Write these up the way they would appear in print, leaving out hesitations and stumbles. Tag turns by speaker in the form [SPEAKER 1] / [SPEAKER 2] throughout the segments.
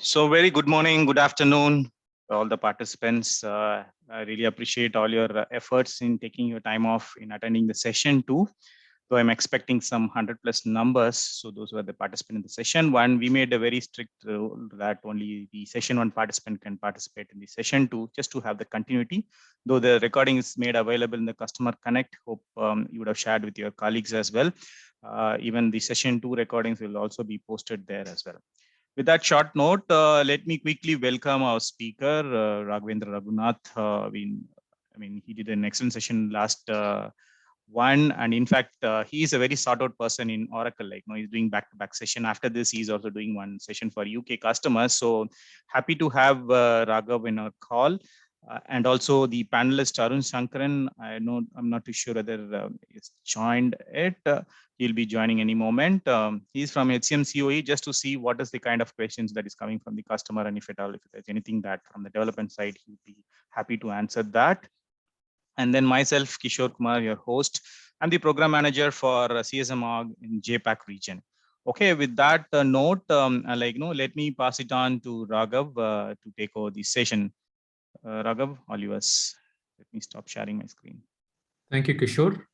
[SPEAKER 1] So very good morning, good afternoon, all the participants. I really appreciate all your efforts in taking your time off in attending the session 2. Though I'm expecting some 100 plus numbers. So those were the participants in the session 1. We made a very strict rule that only the session 1 participant can participate in the session 2, just to have the continuity. Though the recording is made available in the Customer Connect, hope you would have shared with your colleagues as well. Even the session 2 recordings will also be posted there as well. With that short note, let me quickly welcome our speaker, Raghavendra Raghunath. He did an excellent session last one, and in fact, he is a very sought out person in Oracle. He's doing back-to-back session. After this, he's also doing one session for UK customers. So happy to have Raghav in our call. And also the panelist Arun Shankaran. I'm not too sure whether he's joined it. He'll be joining any moment. He's from HCM COE, just to see what is the kind of questions that is coming from the customer, and if there's anything that from the development side, he'll be happy to answer that. And then myself, Kishore Kumar, your host. I'm the program manager for CSM.org in JPAC region. Okay, with that note, let me pass it on to Raghav to take over the session. Raghav, all yours. Let me stop sharing my screen.
[SPEAKER 2] Thank you, Kishore.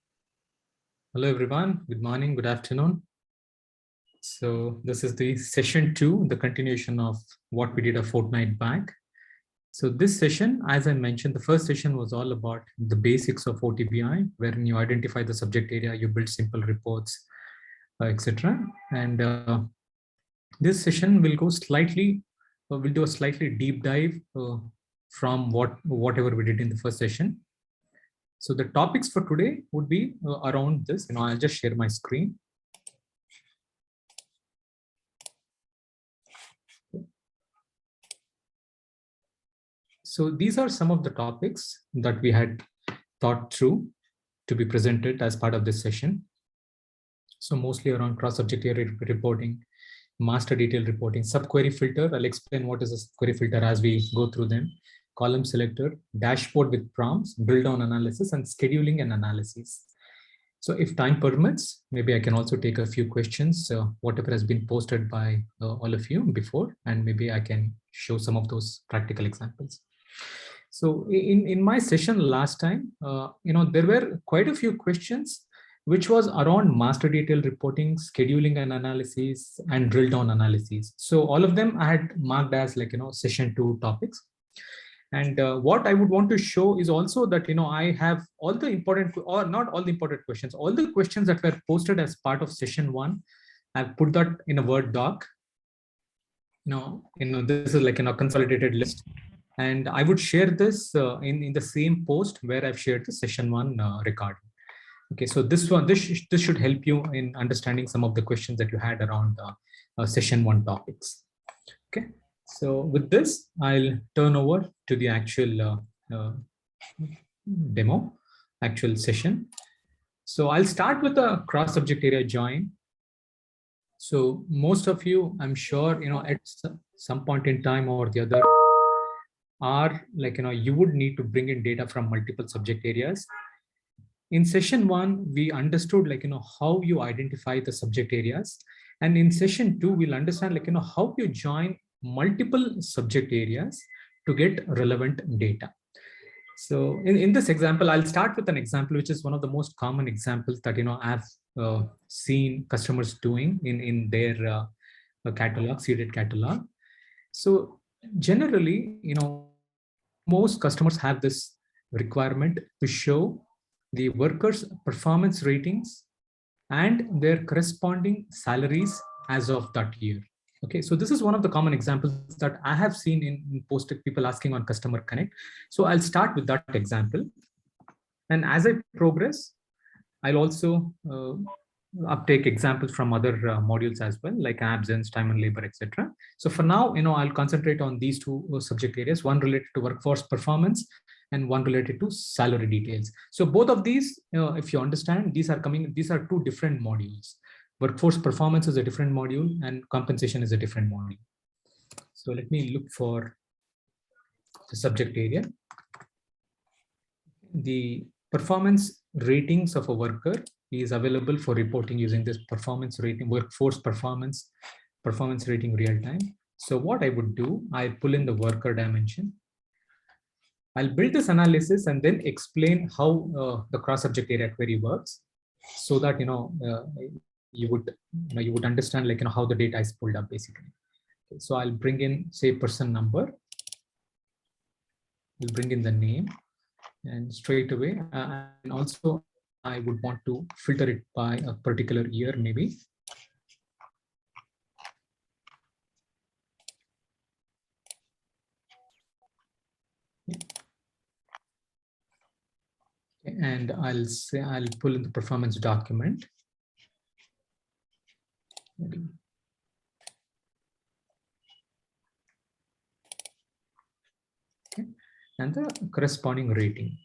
[SPEAKER 2] Hello, everyone. Good morning, good afternoon. So this is the session 2, the continuation of what we did a fortnight back. So this session, as I mentioned, the first session was all about the basics of OTBI, wherein you identify the subject area, you build simple reports, etc. And this session will go we'll do a slightly deep dive from whatever we did in the first session. So the topics for today would be around this. I'll just share my screen. So these are some of the topics that we had thought through to be presented as part of this session. So mostly around cross-subject area reporting, master detail reporting, subquery filter. I'll explain what is a subquery filter as we go through them. Column selector, dashboard with prompts, drill down analysis, and scheduling and analysis. So if time permits, maybe I can also take a few questions, whatever has been posted by all of you before, and maybe I can show some of those practical examples. So in my session last time, there were quite a few questions which was around master detail reporting, scheduling and analysis, and drill down analysis. So all of them I had marked as session 2 topics. And what I would want to show is also that, I have all the important, or not all the important questions, all the questions that were posted as part of session 1, I've put that in a Word doc. This is like a consolidated list. And I would share this in the same post where I've shared the session 1 recording. Okay, so this should help you in understanding some of the questions that you had around session 1 topics. Okay. So with this, I'll turn over to the actual actual session. So I'll start with a cross-subject area join. So most of you, I'm sure, at some point in time or the other are you would need to bring in data from multiple subject areas. In session 1, we understood how you identify the subject areas. And in session 2, we'll understand how you join multiple subject areas to get relevant data. So in this example, I'll start with an example, which is one of the most common examples that I've seen customers doing in their catalog, seeded catalog. So generally, most customers have this requirement to show the workers' performance ratings and their corresponding salaries as of that year. Okay, so this is one of the common examples that I have seen in posted people asking on Customer Connect. So I'll start with that example. And as I progress, I'll also uptake examples from other modules as well, like absence, time and labor, etc. So for now, I'll concentrate on these 2 subject areas, one related to workforce performance and one related to salary details. So both of these, if you understand, these are 2 different modules. Workforce performance is a different module and compensation is a different module. So let me look for the subject area. The performance ratings of a worker is available for reporting using this performance rating, workforce performance rating real time. So what I would do, I pull in the worker dimension. I'll build this analysis and then explain how the cross-subject area query works, so that you would understand how the data is pulled up basically. Okay, so I'll bring in, say, person number. We'll bring in the name, and straight away, and also I would want to filter it by a particular year, maybe. And I'll say I'll pull in the performance document. Okay. And the corresponding rating.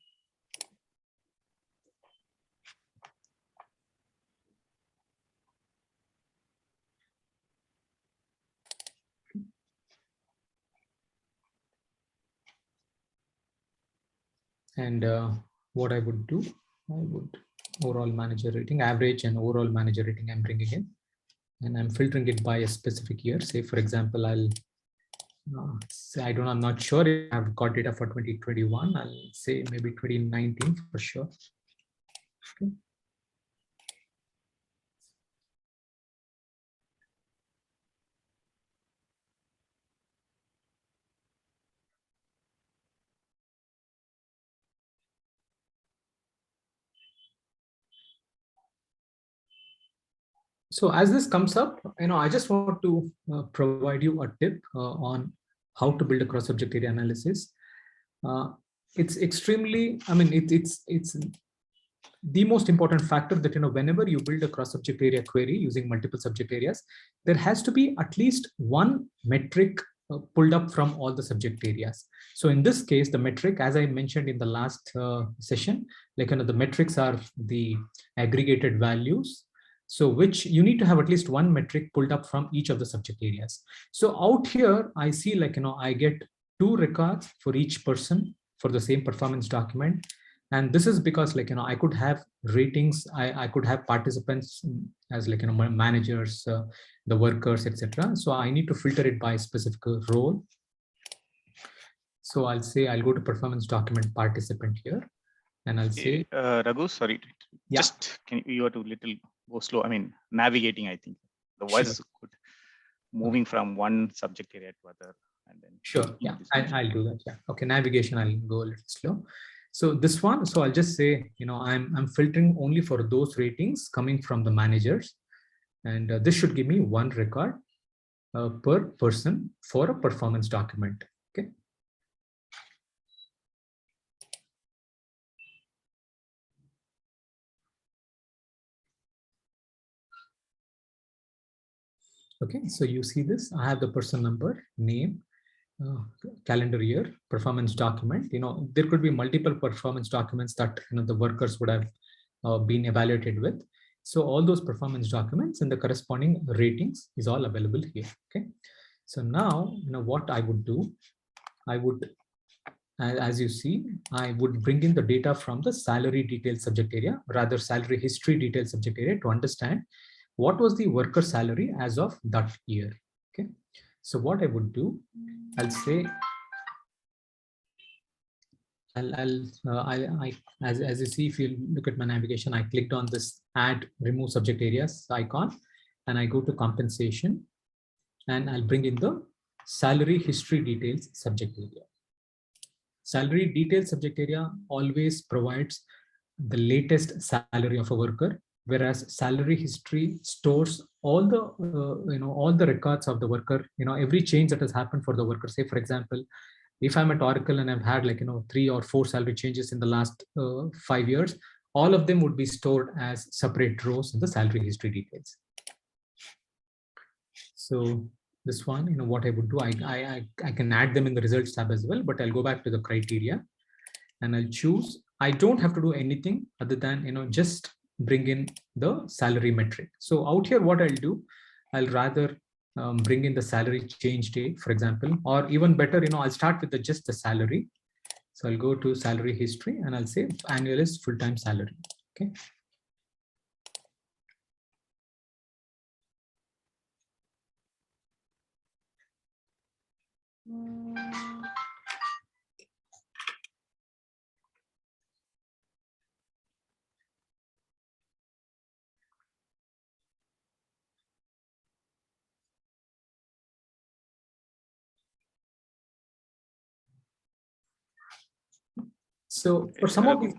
[SPEAKER 2] And what I would do, I would overall manager rating, average and overall manager rating I'm bringing in, and I'm filtering it by a specific year. Say, for example, I'll say, I'm not sure if I've got data for 2021. I'll say maybe 2019 for sure. Okay. So as this comes up, I just want to provide you a tip on how to build a cross-subject area analysis. It's extremely, it's the most important factor that, whenever you build a cross-subject area query using multiple subject areas, there has to be at least one metric pulled up from all the subject areas. So in this case, the metric, as I mentioned in the last session, the metrics are the aggregated values. So which you need to have at least one metric pulled up from each of the subject areas. So out here, I see I get 2 records for each person for the same performance document. And this is because I could have ratings, I could have participants as managers, the workers, etc. So I need to filter it by specific role. So I'll say I'll go to performance document participant here, and I'll say
[SPEAKER 1] Raghu, sorry,
[SPEAKER 2] yeah.
[SPEAKER 1] Just you are too little go slow. Navigating, I think the voice
[SPEAKER 2] Sure.
[SPEAKER 1] is good. Moving from one subject area to other, and then
[SPEAKER 2] sure, yeah, I'll do that. Yeah, okay, navigation, I'll go a little slow. So this one, so I'll just say, I'm filtering only for those ratings coming from the managers, and this should give me 1 record per person for a performance document. Okay. Okay, so you see this, I have the person number, name, calendar year, performance document. There could be multiple performance documents that the workers would have been evaluated with. So all those performance documents and the corresponding ratings is all available here. Okay. So now, what I would do, I would, as you see, I would bring in the data from the salary detail subject area, rather salary history detail subject area, to understand what was the worker salary as of that year. Okay. So what I would do, I'll say, as you see, if you look at my navigation, I clicked on this add remove subject areas icon, and I go to compensation, and I'll bring in the salary history details subject area. Salary details subject area always provides the latest salary of a worker, whereas salary history stores all the all the records of the worker, every change that has happened for the worker. Say, for example, if I'm at Oracle and I've had 3 or 4 salary changes in the last 5 years, all of them would be stored as separate rows in the salary history details. So this one, what I would do, I can add them in the results tab as well, but I'll go back to the criteria and I'll choose, I don't have to do anything other than, just bring in the salary metric. So out here, what I'll do, I'll rather bring in the salary change date, for example, or even better, I'll start with just the salary. So I'll go to salary history and I'll say annual is full-time salary. Okay. So for some of these,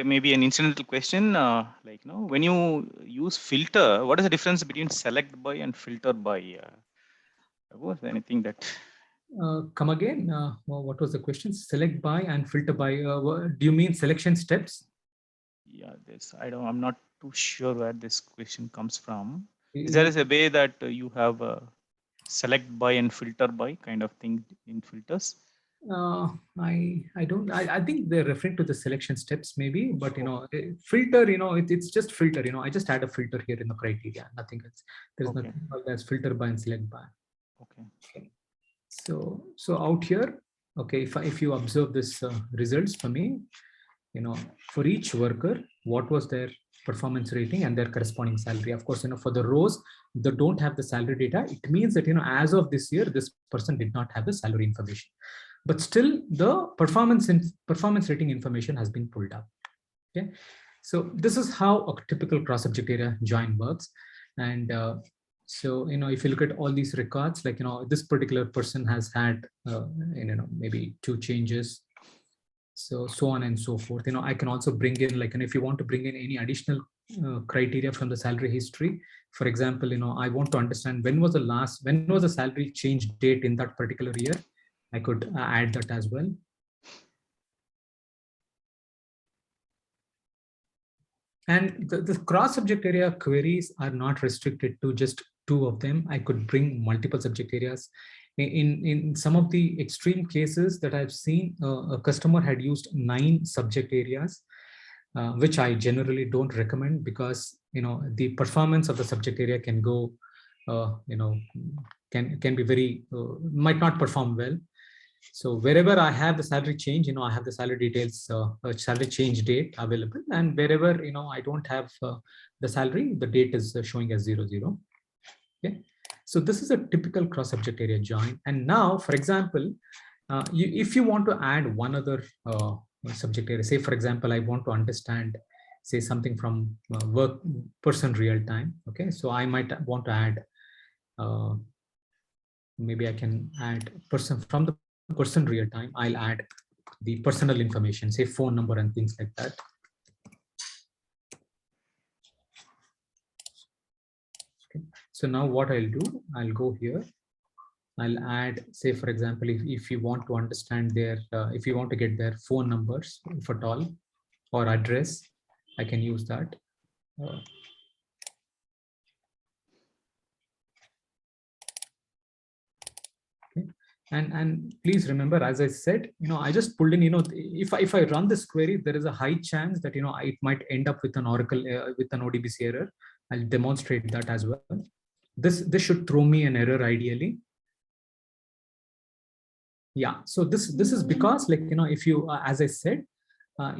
[SPEAKER 1] maybe an incidental question, like, when you use filter, what is the difference between select by and filter by? Was there anything that?
[SPEAKER 2] come again? What was the question? Select by and filter by. Do you mean selection steps?
[SPEAKER 1] Yeah, I'm not too sure where this question comes from. Is there a way that you have select by and filter by kind of thing in filters?
[SPEAKER 2] I think they're referring to the selection steps maybe, but filter, it's just filter, I just add a filter here in the criteria, nothing else. There's nothing called as filter by and select by. Okay. So out here, okay, if you observe this results for me, for each worker, what was their performance rating and their corresponding salary. Of course, for the rows that don't have the salary data, it means that, as of this year, this person did not have the salary information. But still the performance rating information has been pulled up. Okay, so this is how a typical cross-subject area join works. And so if you look at all these records, like this particular person has had maybe 2 changes, so on and so forth. I can also bring in, like, if you want to bring in any additional criteria from the salary history, for example, I want to understand when was the salary change date in that particular year. I could add that as well. And the cross-subject area queries are not restricted to just 2 of them. I could bring multiple subject areas. In some of the extreme cases that I've seen, a customer had used 9 subject areas, which I generally don't recommend, because the performance of the subject area can go, can be very might not perform well. So wherever I have the salary change, I have the salary details, salary change date available, and wherever I don't have the salary, the date is showing as 00. Okay, so this is a typical cross-subject area join. And now, for example, if you want to add one other subject area, say for example, I want to understand, say, something from work person real time. Okay, so I might want to add, maybe I can add person from the person real time. I'll add the personal information, say phone number and things like that. Okay. So now what I'll do, I'll go here. I'll add, say, for example, if you want to understand their, if you want to get their phone numbers, if at all, or address, I can use that. Okay. And please remember, as I said, I just pulled in, if I run this query, there is a high chance that, it might end up with an Oracle, with an ODBC error. I'll demonstrate that as well. This should throw me an error ideally. Yeah, so this is because, like, if you, as I said,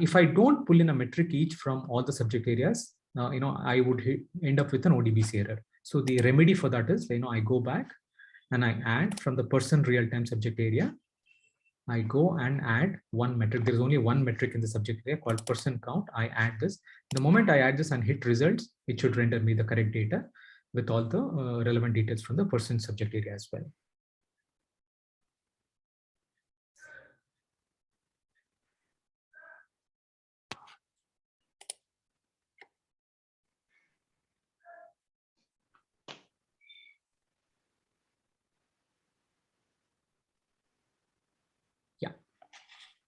[SPEAKER 2] if I don't pull in a metric each from all the subject areas, I would end up with an ODBC error. So the remedy for that is, I go back and I add from the person real-time subject area. I go and add one metric. There's only one metric in the subject area called person count. I add this. The moment I add this and hit results, it should render me the correct data with all the relevant details from the person subject area as well. Yeah.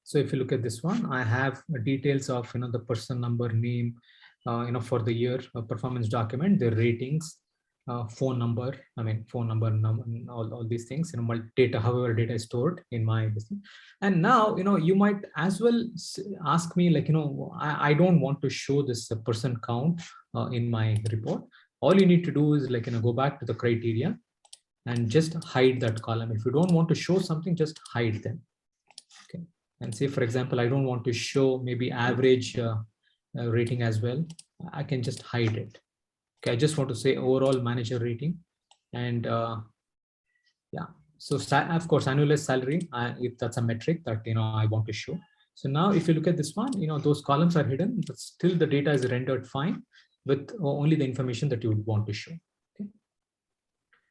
[SPEAKER 2] So if you look at this one, I have details of the person number, name, for the year, performance document, their ratings, phone number, phone number, all these things, data, however data is stored in my business. And now, you might as well ask me, like, I don't want to show this person count in my report. All you need to do is, like, go back to the criteria and just hide that column. If you don't want to show something, just hide them. Okay. And say, for example, I don't want to show maybe average rating as well. I can just hide it. Okay, I just want to say overall manager rating, and yeah, of course, annualized salary, if that's a metric that I want to show. So now if you look at this one, those columns are hidden, but still the data is rendered fine with only the information that you would want to show. Okay.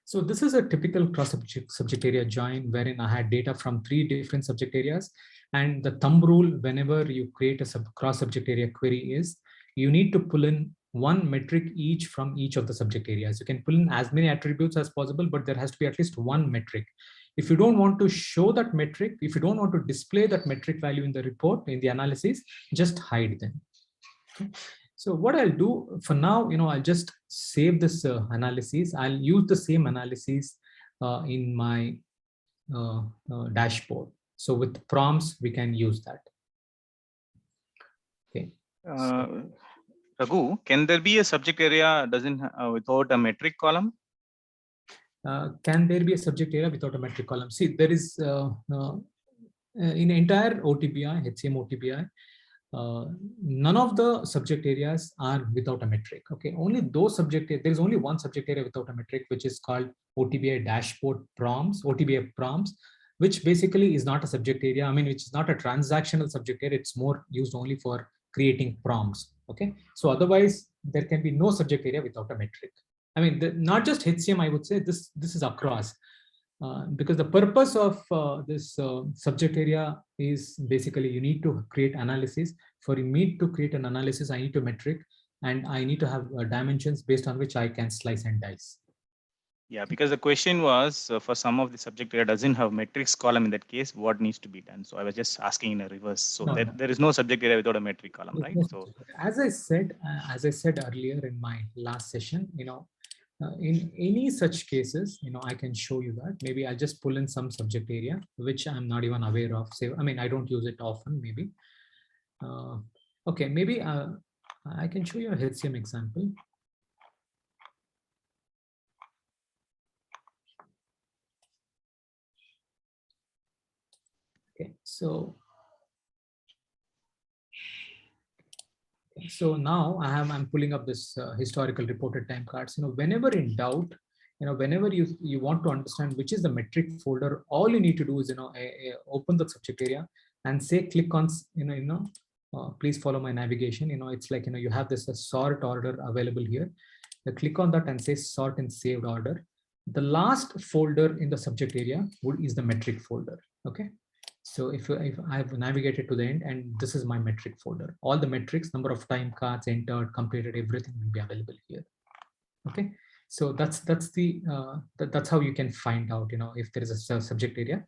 [SPEAKER 2] So this is a typical cross-subject area join wherein I had data from 3 different subject areas. And the thumb rule whenever you create a cross-subject area query is you need to pull in 1 metric each from each of the subject areas. You can pull in as many attributes as possible, but there has to be at least 1 metric. If you don't want to show that metric, if you don't want to display that metric value in the report, in the analysis, just hide them. Okay. So what I'll do for now, I'll just save this analysis. I'll use the same analysis in my dashboard. So with prompts, we can use that. Okay.
[SPEAKER 1] Raghu, can there be a subject area without a metric column?
[SPEAKER 2] Can there be a subject area without a metric column? See, there is in entire OTBI, HCM OTBI, none of the subject areas are without a metric. Okay, only those there is only one subject area without a metric, which is called OTBI dashboard prompts, OTBI prompts, which basically is not a subject area. I mean, which is not a transactional subject area. It's more used only for creating prompts. Okay, so otherwise there can be no subject area without a metric. I mean, not just HCM, I would say this is across. Because the purpose of this subject area is basically you need to create analysis. For me to create an analysis, I need to metric and I need to have dimensions based on which I can slice and dice.
[SPEAKER 1] Yeah, because the question was for some of the subject area doesn't have metrics column. In that case, what needs to be done? So I was just asking in a reverse. So there is no subject area without a metric column, right? So
[SPEAKER 2] as I said earlier in my last session, in any such cases, I can show you that. Maybe I'll just pull in some subject area, which I'm not even aware of. Say, I mean, I don't use it often, maybe. Okay, maybe I can show you a HCM example. Okay, so now I'm pulling up this historical reported time cards. Whenever in doubt, whenever you want to understand which is the metric folder, all you need to do is open the subject area and say click on please follow my navigation. It's like you have this sort order available here. You click on that and say sort in saved order. The last folder in the subject area is the metric folder. Okay. So if I've navigated to the end and this is my metric folder, all the metrics, number of time cards entered, completed, everything will be available here. Okay, so that's how you can find out if there is a subject area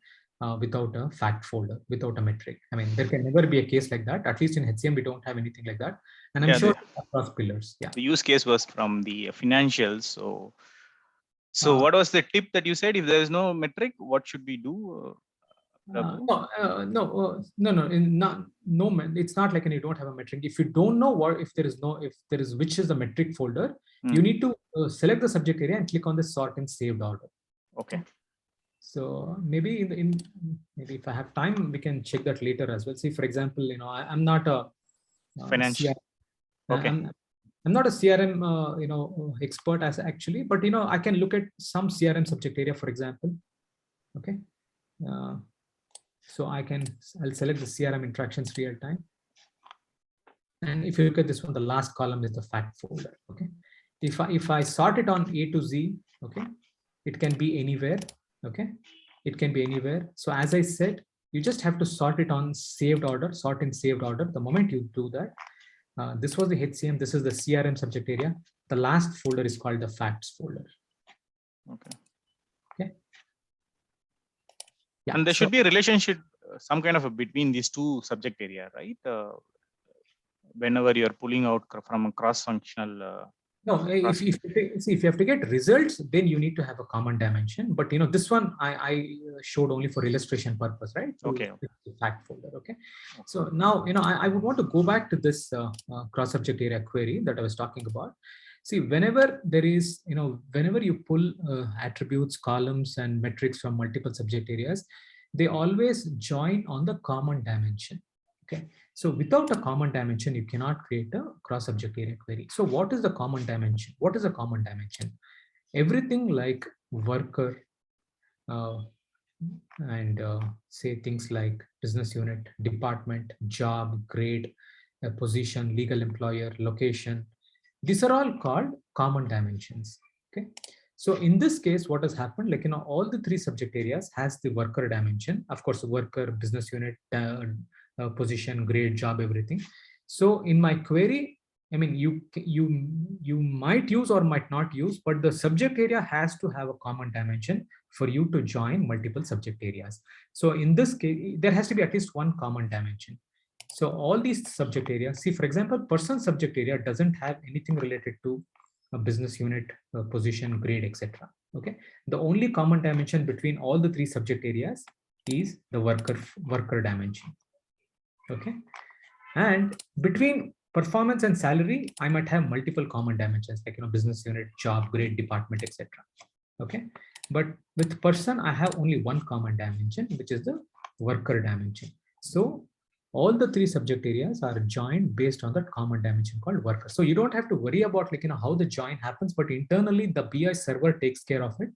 [SPEAKER 2] without a fact folder, without a metric. I mean, there can never be a case like that. At least in HCM we don't have anything like that, and I'm sure across pillars. Yeah,
[SPEAKER 1] the use case was from the financials. So what was the tip that you said? If there is no metric, what should we do?
[SPEAKER 2] No. It's not like you don't have a metric. If you don't know if there is which is the metric folder, you need to select the subject area and click on the sort in saved order.
[SPEAKER 1] Okay.
[SPEAKER 2] So maybe maybe if I have time, we can check that later as well. See, for example, I'm not a
[SPEAKER 1] financial. Okay.
[SPEAKER 2] I'm not a CRM expert as actually, but I can look at some CRM subject area, for example. Okay. So I'll select the CRM interactions real time. And if you look at this one, the last column is the fact folder. Okay. If I sort it on A to Z, okay, it can be anywhere. Okay. It can be anywhere. So as I said, you just have to sort it on saved order, sort in saved order. The moment you do that, this was the HCM. This is the CRM subject area. The last folder is called the facts folder.
[SPEAKER 1] Okay.
[SPEAKER 2] Okay. Yeah,
[SPEAKER 1] and there should be a relationship, some kind of between these two subject area, right? Whenever you're pulling out from a cross-functional.
[SPEAKER 2] No, if you have to get results, then you need to have a common dimension. But this one I showed only for illustration purpose, right?
[SPEAKER 1] Okay.
[SPEAKER 2] Fact folder. Okay. So now I would want to go back to this cross-subject area query that I was talking about. See, whenever there is, whenever you pull attributes, columns, and metrics from multiple subject areas, they always join on the common dimension. Okay. So without a common dimension, you cannot create a cross-subject area query. So what is the common dimension? What is a common dimension? Everything like worker, and say things like business unit, department, job, grade, position, legal employer, location. These are all called common dimensions. Okay. So in this case, what has happened, like, all the three subject areas has the worker dimension, of course, worker, business unit, position, grade, job, everything. So in my query, I mean, you might use or might not use, but the subject area has to have a common dimension for you to join multiple subject areas. So in this case, there has to be at least one common dimension. So all these subject areas, see, for example, person subject area doesn't have anything related to a business unit, position, grade, etc. Okay. The only common dimension between all the three subject areas is the worker dimension. Okay. And between performance and salary, I might have multiple common dimensions like, business unit, job, grade, department, etc. Okay. But with person, I have only one common dimension, which is the worker dimension. So all the three subject areas are joined based on that common dimension called worker. So you don't have to worry about, like, how the join happens, but internally the BI server takes care of it.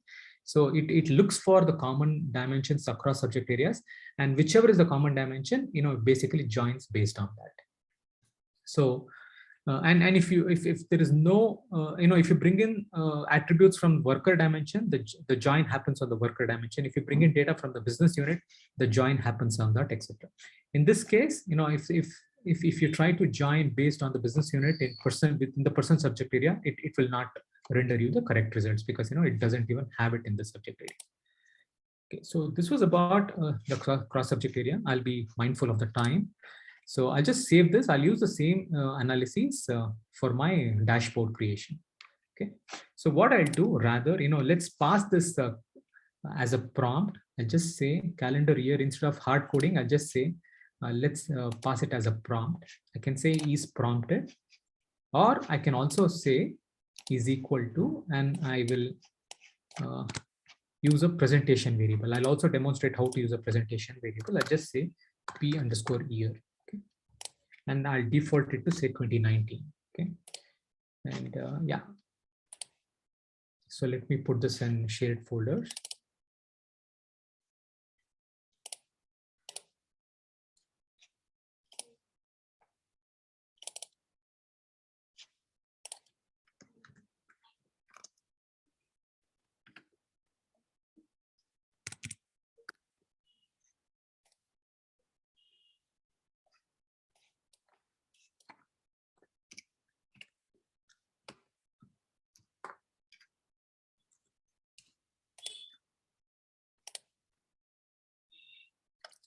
[SPEAKER 2] So it looks for the common dimensions across subject areas, and whichever is the common dimension, basically joins based on that. So and if there is no if you bring in attributes from worker dimension, the join happens on the worker dimension. If you bring in data from the business unit, the join happens on that, etc. In this case, if you try to join based on the business unit within the person subject area, it will not render you the correct results, because it doesn't even have it in the subject area. Okay, so this was about the cross subject area. I'll be mindful of the time. So I'll just save this. I'll use the same analysis for my dashboard creation. Okay. So what I'll do, rather, let's pass this as a prompt. I'll just say calendar year instead of hard coding. I'll just say, let's pass it as a prompt. I can say is prompted, or I can also say is equal to, and I will use a presentation variable. I'll also demonstrate how to use a presentation variable. I'll just say p_year. And I'll default it to say 2019. Okay. And yeah. So let me put this in shared folders.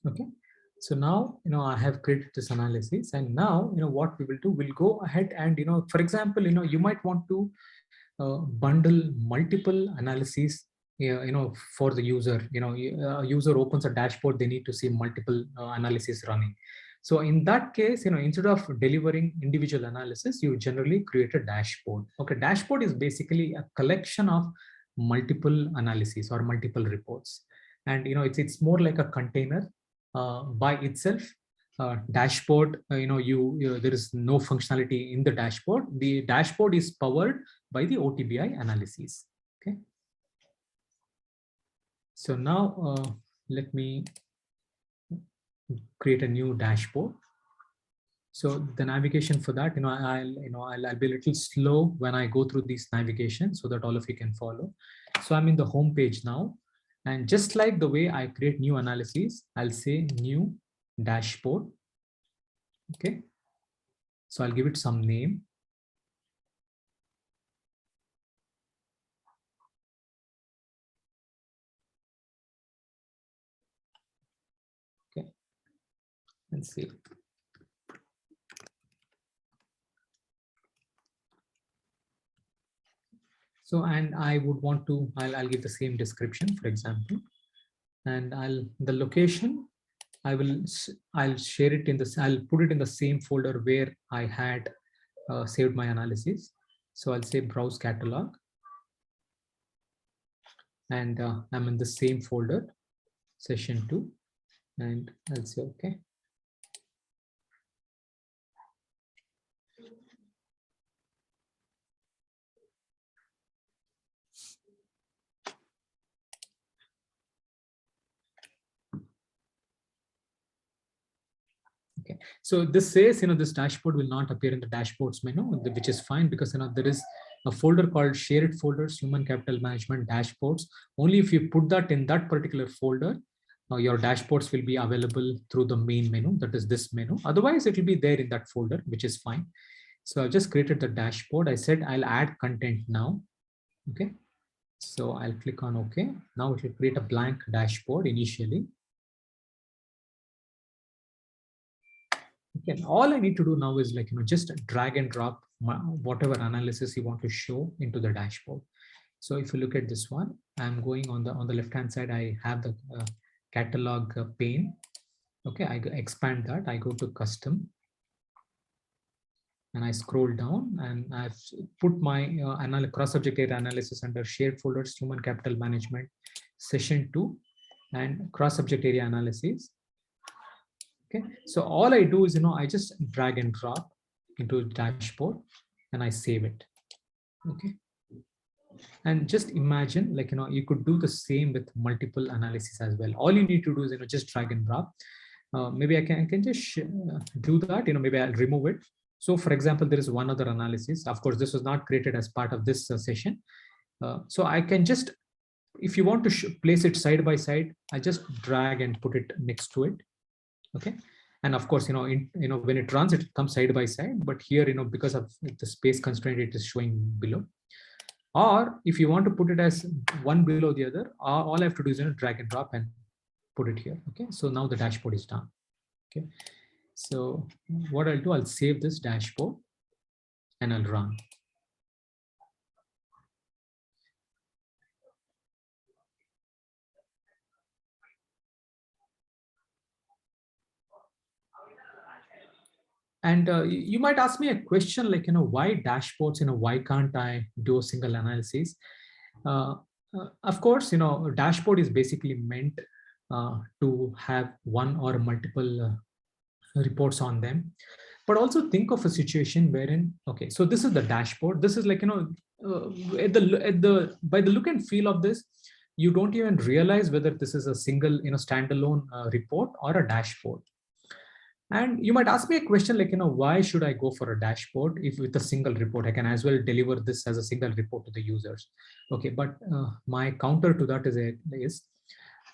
[SPEAKER 2] Okay. So now, I have created this analysis, and now, what we will do, we'll go ahead and, for example, you might want to bundle multiple analyses, for the user. A user opens a dashboard, they need to see multiple analyses running. So in that case, instead of delivering individual analysis, you generally create a dashboard. Okay, dashboard is basically a collection of multiple analyses or multiple reports, and it's more like a container by itself. Dashboard, there is no functionality in the dashboard. The dashboard is powered by the OTBI analysis. Okay. So now let me create a new dashboard. So the navigation for that, I'll be a little slow when I go through these navigation so that all of you can follow. So I'm in the home page now. And just like the way I create new analyses, I'll say new dashboard. Okay. So I'll give it some name. Okay. And see. So, and I would want to, I'll give the same description, for example, and the location, I'll share it in this, I'll put it in the same folder where I had saved my analysis. So I'll say browse catalog, and I'm in the same folder, session 2, and I'll say okay. So this says, this dashboard will not appear in the dashboards menu, which is fine because, there is a folder called shared folders, human capital management dashboards. Only if you put that in that particular folder, your dashboards will be available through the main menu, that is this menu. Otherwise, it will be there in that folder, which is fine. So I've just created the dashboard. I said I'll add content now. Okay. So I'll click on OK. Now it will create a blank dashboard initially. Okay. All I need to do now is just drag and drop whatever analysis you want to show into the dashboard. So if you look at this one, I'm going on the left hand side. I have the catalog pane. Okay, I expand that. I go to custom, and I scroll down, and I've put my cross-subject area analysis under shared folders, human capital management, session 2, and cross-subject area analysis. Okay, so all I do is I just drag and drop into the dashboard, and I save it. Okay. And just imagine, you could do the same with multiple analysis as well. All you need to do is, just drag and drop. Maybe I can just do that. Maybe I'll remove it. So for example, there is one other analysis. Of course, this was not created as part of this session. So I can just, if you want to place it side by side, I just drag and put it next to it. Okay. And of course, when it runs, it comes side by side. But here, because of the space constraint, it is showing below. Or if you want to put it as one below the other, all I have to do is drag and drop and put it here. Okay, so now the dashboard is done. Okay, so what I'll do, I'll save this dashboard and I'll run. And you might ask me a question like, why dashboards, why can't I do a single analysis? Of course, dashboard is basically meant to have one or multiple reports on them. But also think of a situation wherein, okay, so this is the dashboard. This is like, by the look and feel of this, you don't even realize whether this is a single, standalone report or a dashboard. And you might ask me a question like, why should I go for a dashboard if with a single report? I can as well deliver this as a single report to the users. Okay, but my counter to that is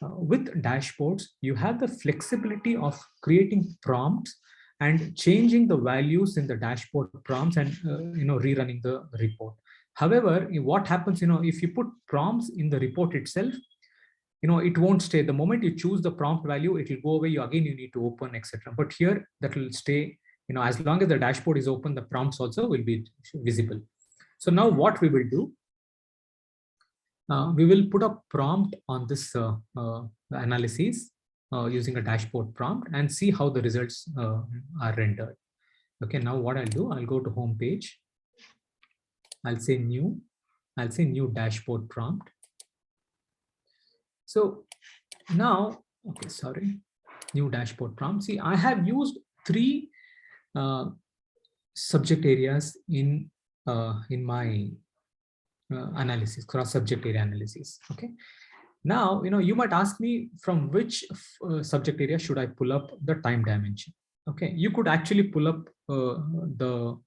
[SPEAKER 2] with dashboards, you have the flexibility of creating prompts and changing the values in the dashboard prompts and rerunning the report. However, what happens, if you put prompts in the report itself, it won't stay. The moment you choose the prompt value, it will go away. You need to open, etc. But here that will stay, as long as the dashboard is open, the prompts also will be visible. So now what we will do, we will put a prompt on this analysis using a dashboard prompt and see how the results are rendered. Okay, now what I'll do, I'll go to home page. I'll say new dashboard prompt. So now, okay, sorry, new dashboard prompt. See, I have used 3 subject areas in my analysis, cross-subject area analysis. Okay. Now, you might ask me from which subject area should I pull up the time dimension? Okay, you could actually pull up the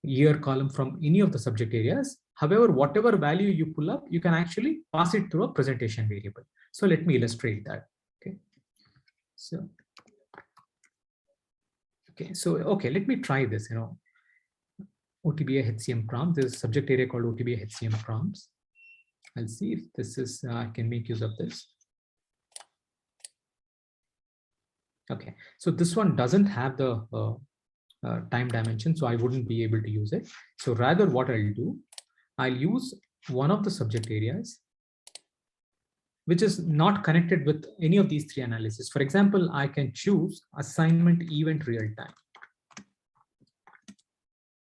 [SPEAKER 2] year column from any of the subject areas. However, whatever value you pull up, you can actually pass it through a presentation variable. So let me illustrate that. Okay. So, okay, let me try this. OTBA HCM prompt. There's a subject area called OTBA HCM prompts. I'll see if this is, I can make use of this. Okay, so this one doesn't have the time dimension, so I wouldn't be able to use it. So rather what I'll do, I'll use one of the subject areas which is not connected with any of these 3 analyses. For example, I can choose assignment event real time.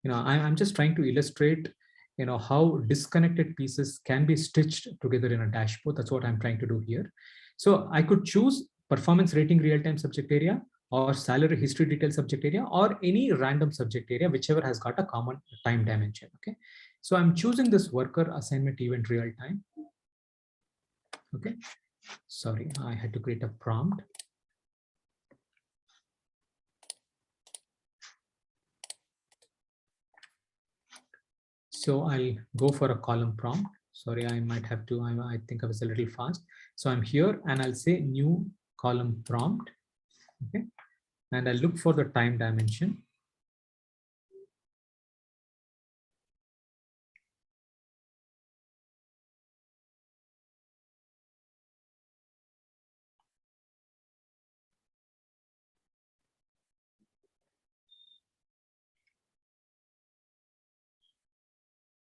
[SPEAKER 2] I'm just trying to illustrate, how disconnected pieces can be stitched together in a dashboard. That's what I'm trying to do here. So I could choose performance rating real-time subject area or salary history detail subject area or any random subject area, whichever has got a common time dimension. Okay. So I'm choosing this worker assignment event real time. Okay. Sorry, I had to create a prompt. So I'll go for a column prompt. Sorry, I might have to, I think I was a little fast. So I'm here and I'll say new column prompt. Okay. And I'll look for the time dimension.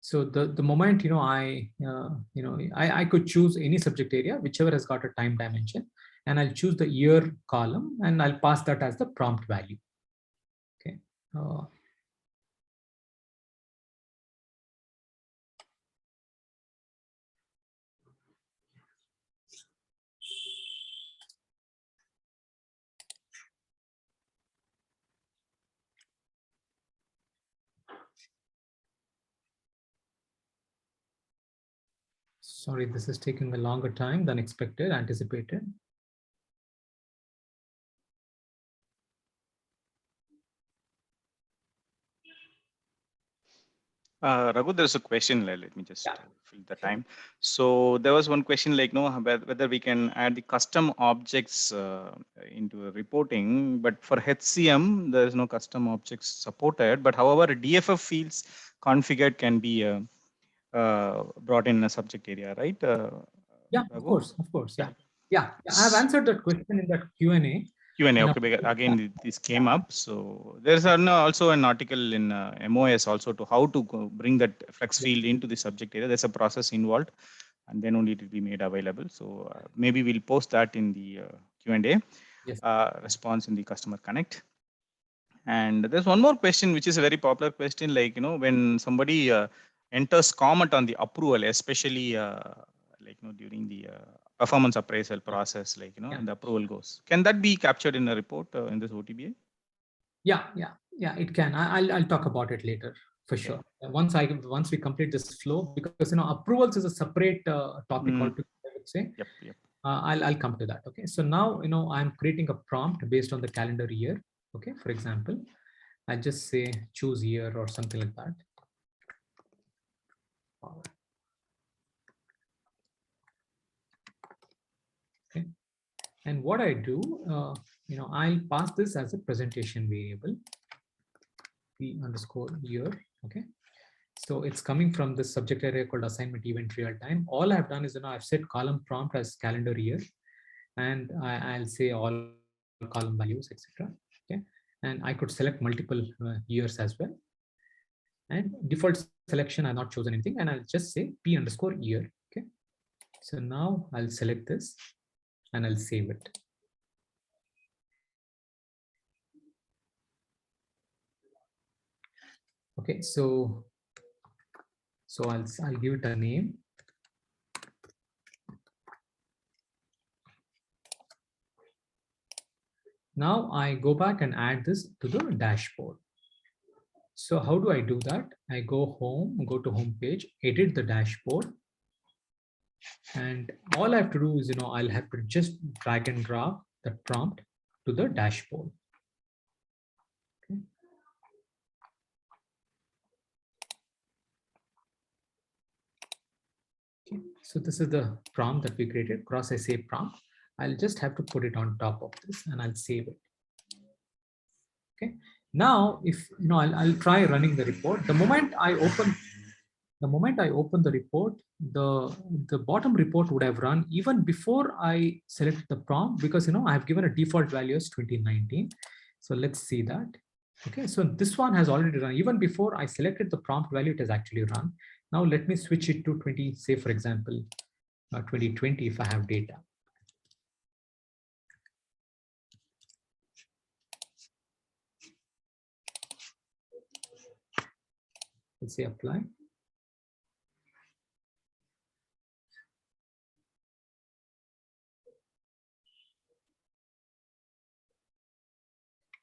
[SPEAKER 2] So the moment, I could choose any subject area, whichever has got a time dimension, and I'll choose the year column and I'll pass that as the prompt value. Okay. Sorry, this is taking a longer time than expected, anticipated.
[SPEAKER 1] Raghu, there's a question. Let me just fill the time. So there was one question like, whether we can add the custom objects into reporting, but for HCM, there is no custom objects supported. But however, DFF fields configured can be brought in a subject area, right?
[SPEAKER 2] Yeah,
[SPEAKER 1] Raghu?
[SPEAKER 2] of course. Yeah. I have answered that question in that Q&A.
[SPEAKER 1] Q&A, okay, because again, this came up. So there's also an article in MOS also to how to bring that flex field into the subject area. There's a process involved, and then only it will be made available. So maybe we'll post that in the Q&A response in the Customer Connect. And there's one more question, which is a very popular question, like, when somebody enters comment on the approval, especially during the performance appraisal process, and the approval goes. Can that be captured in a report in this OTBA?
[SPEAKER 2] Yeah, it can. I'll talk about it later for sure. Once we complete this flow, because approvals is a separate topic altogether, I would say.
[SPEAKER 1] Yep.
[SPEAKER 2] I'll come to that. Okay. So now I'm creating a prompt based on the calendar year. Okay. For example, I just say choose year or something like that. Okay. And what I do, I'll pass this as a presentation variable, p_year. Okay. So it's coming from the subject area called assignment event real time. All I've done is, I've set column prompt as calendar year, and I'll say all column values, etc. Okay. And I could select multiple years as well. And default selection, I've not chosen anything, and I'll just say p_year. Okay. So now I'll select this and I'll save it. Okay, so I'll give it a name. Now I go back and add this to the dashboard. So how do I do that? I go home, go to home page, edit the dashboard. And all I have to do is, I'll have to just drag and drop the prompt to the dashboard. Okay. Okay. So this is the prompt that we created, cross SA prompt. I'll just have to put it on top of this and I'll save it. Okay. Now, if I'll try running the report. The moment I open the report, the bottom report would have run even before I selected the prompt, because I have given a default value as 2019. So let's see that. Okay, so this one has already run. Even before I selected the prompt value, it has actually run. Now let me switch it to 20, say for example, 2020 if I have data. Let's say apply.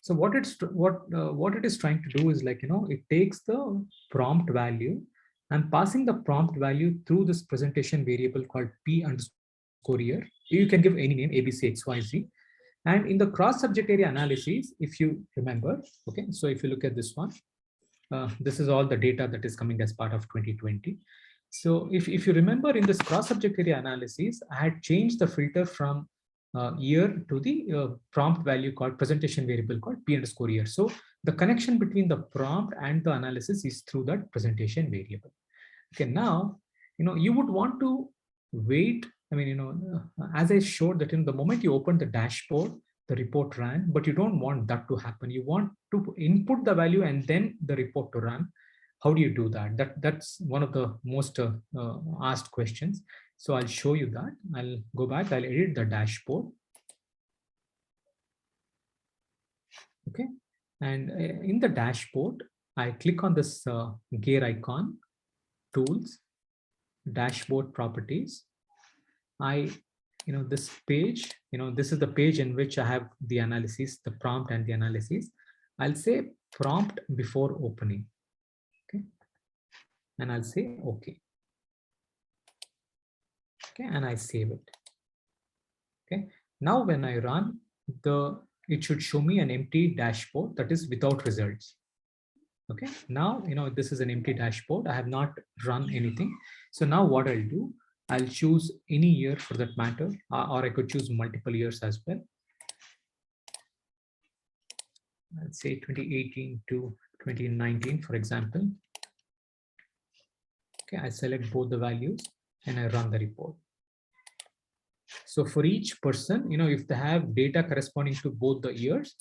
[SPEAKER 2] So what it is trying to do is, like, it takes the prompt value and passing the prompt value through this presentation variable called p_year. You can give any name, ABC, XYZ. And in the cross subject area analysis, if you remember, okay, so if you look at this one, This is all the data that is coming as part of 2020. So if you remember in this cross subject area analysis, I had changed the filter from year to the prompt value called presentation variable called p_year. So the connection between the prompt and the analysis is through that presentation variable. Okay, now, you would want to wait. I mean, as I showed that in the moment you open the dashboard, the report ran, but you don't want that to happen. You want to input the value and then the report to run. How do you do that? That's one of the most asked questions. So I'll show you that. I'll go back, I'll edit the dashboard. Okay, and in the dashboard, I click on this gear icon, tools, dashboard properties. This page, this is the page in which I have the analysis, the prompt and the analysis. I'll say prompt before opening. Okay, and I'll say okay. Okay, and I save it. Okay, now when I run, it should show me an empty dashboard that is without results. Okay, now this is an empty dashboard. I have not run anything. So now what I'll do, I'll choose any year for that matter, or I could choose multiple years as well. Let's say 2018 to 2019, for example. Okay, I select both the values and I run the report. So for each person, if they have data corresponding to both the years,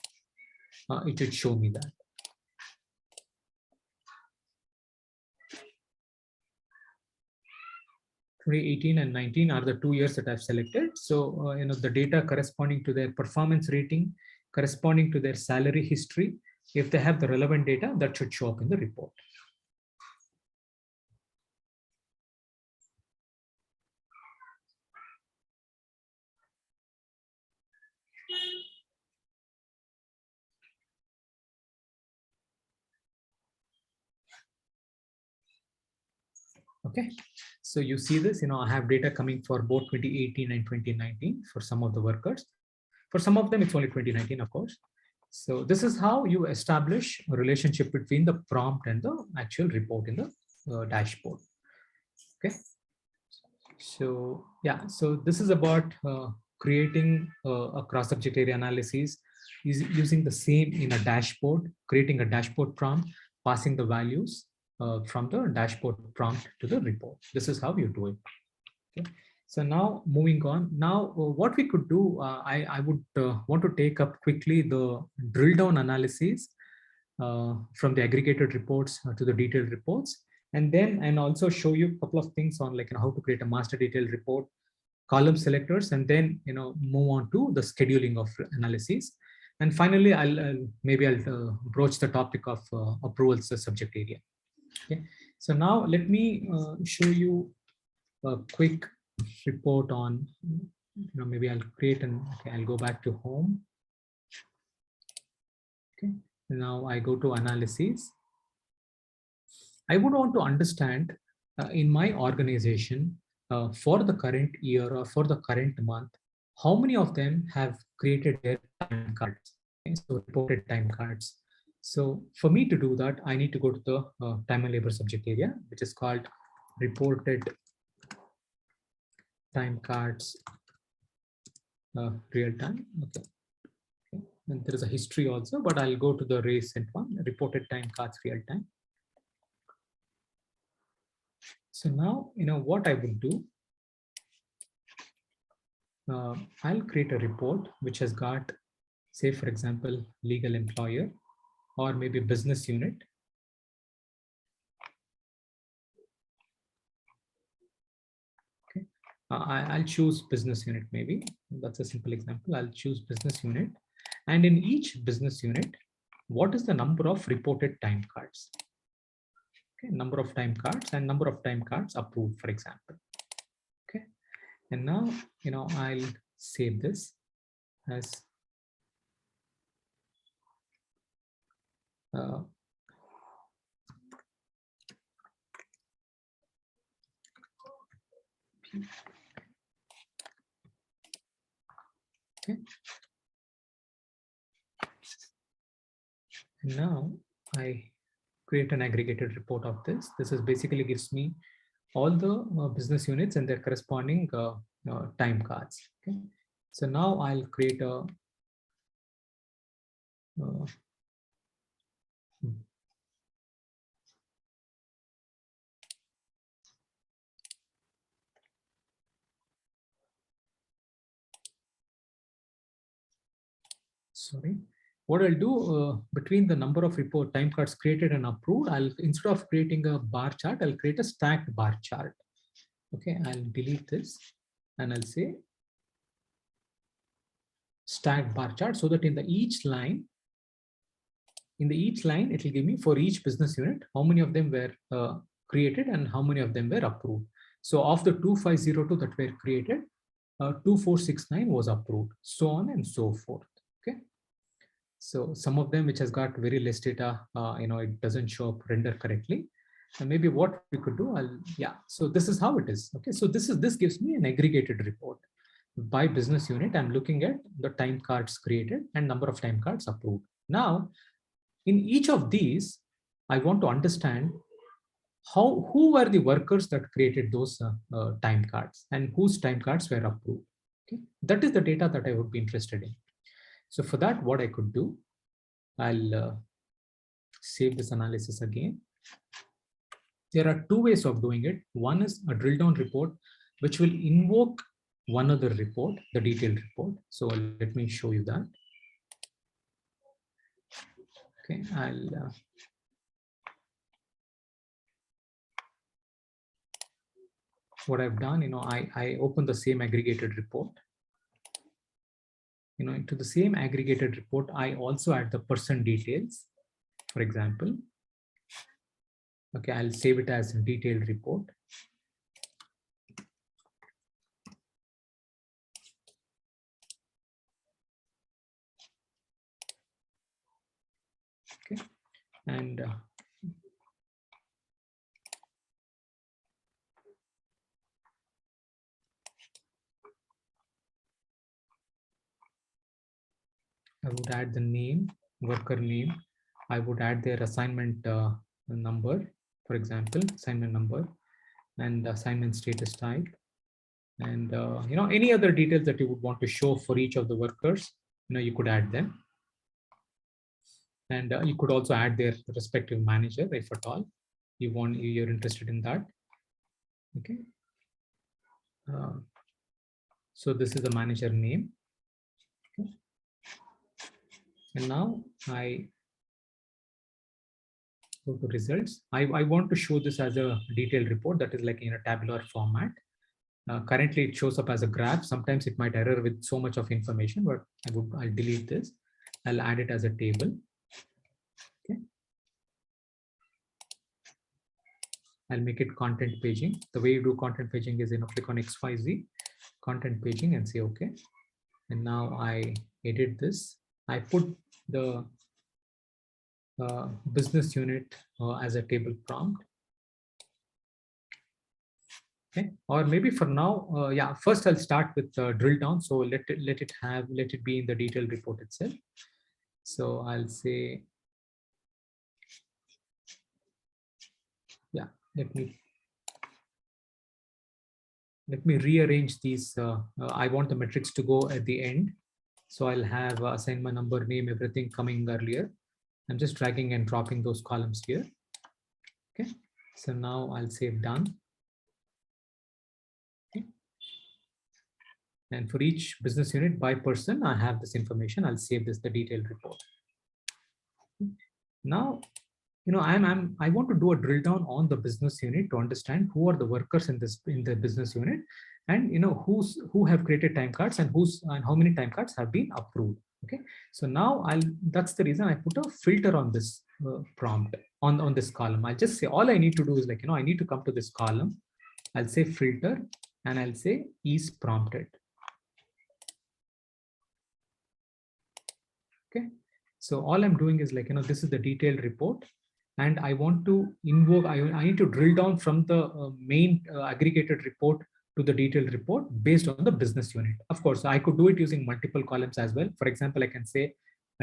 [SPEAKER 2] it should show me that. '18 and 19 are the 2 years that I've selected. So, the data corresponding to their performance rating, corresponding to their salary history, if they have the relevant data, that should show up in the report. Okay, so you see this, I have data coming for both 2018 and 2019 for some of the workers. For some of them, it's only 2019, of course. So this is how you establish a relationship between the prompt and the actual report in the dashboard. Okay, so yeah, so this is about creating a cross-subject area analysis using the same in a dashboard, creating a dashboard prompt, passing the values from the dashboard prompt to the report. This is how you do it. Okay. So now moving on. Now what we could do, I would want to take up quickly the drill down analysis from the aggregated reports to the detailed reports, and also show you a couple of things on how to create a master detailed report, column selectors, and then move on to the scheduling of analysis. And finally, I'll broach the topic of approvals subject area. Okay, so now let me show you a quick report on, maybe I'll create I'll go back to home. Okay, now I go to analysis. I would want to understand in my organization for the current year or for the current month, how many of them have created their time cards, okay? So reported time cards. So for me to do that, I need to go to the time and labor subject area, which is called reported time cards real time. Okay. Okay. And there is a history also, but I'll go to the recent one, reported time cards real time. So now, what I will do, I'll create a report which has got, say, for example, legal employer or maybe business unit. Okay, I'll choose business unit, maybe. That's a simple example. I'll choose business unit. And in each business unit, what is the number of reported time cards? Okay, number of time cards and number of time cards approved, for example. Okay, and now, I'll save this as okay. And now I create an aggregated report of this. This is basically gives me all the business units and their corresponding time cards. Okay. So now I'll create a sorry. What I'll do between the number of report time cards created and approved, I'll instead of creating a bar chart, I'll create a stacked bar chart. Okay, I'll delete this and I'll say stacked bar chart so that in the each line, it will give me for each business unit, how many of them were created and how many of them were approved. So of the 2502 that were created, 2469 was approved, so on and so forth. Okay. So some of them which has got very less data, it doesn't show up render correctly. And maybe what we could do, so this is how it is. Okay, so this gives me an aggregated report by business unit. I'm looking at the time cards created and number of time cards approved. Now, in each of these, I want to understand who were the workers that created those time cards and whose time cards were approved. Okay, that is the data that I would be interested in. So for that, what I could do, I'll save this analysis again. There are two ways of doing it. One is a drill down report, which will invoke one other report, the detailed report. So let me show you that. Okay, what I've done, I open the same aggregated report. Into the same aggregated report, I also add the person details, for example. Okay, I'll save it as a detailed report. Okay, and I would add the name, worker name. I would add their assignment number, for example, assignment number, and assignment status type, and any other details that you would want to show for each of the workers. You could add them, and you could also add their respective manager if at all you're interested in that. Okay. So this is the manager name. Okay. And now I go to results. I want to show this as a detailed report that is like in a tabular format. Currently it shows up as a graph. Sometimes it might error with so much of information, but I'll delete this. I'll add it as a table. Okay. I'll make it content paging. The way you do content paging is click on XYZ, content paging, and say okay. And now I edit this. I put the business unit as a table prompt. Okay, or maybe for now, first I'll start with drill down. So let it be in the detailed report itself. So I'll say, let me rearrange these. I want the metrics to go at the end. So I'll have assignment number, name, everything coming earlier. I'm just dragging and dropping those columns here. Okay, so now I'll say done. Okay. And for each business unit by person, I have this information. I'll save this, the detailed report. Now, I want to do a drill down on the business unit to understand who are the workers in the business unit, and who have created time cards and how many time cards have been approved. Okay, so now that's the reason I put a filter on this prompt on this column. I'll just say all I need to do is I need to come to this column. I'll say filter and I'll say is prompted. Okay, so all I'm doing is this is the detailed report, and I want to invoke, I need to drill down from the main aggregated report to the detailed report based on the business unit. Of course, I could do it using multiple columns as well. For example, I can say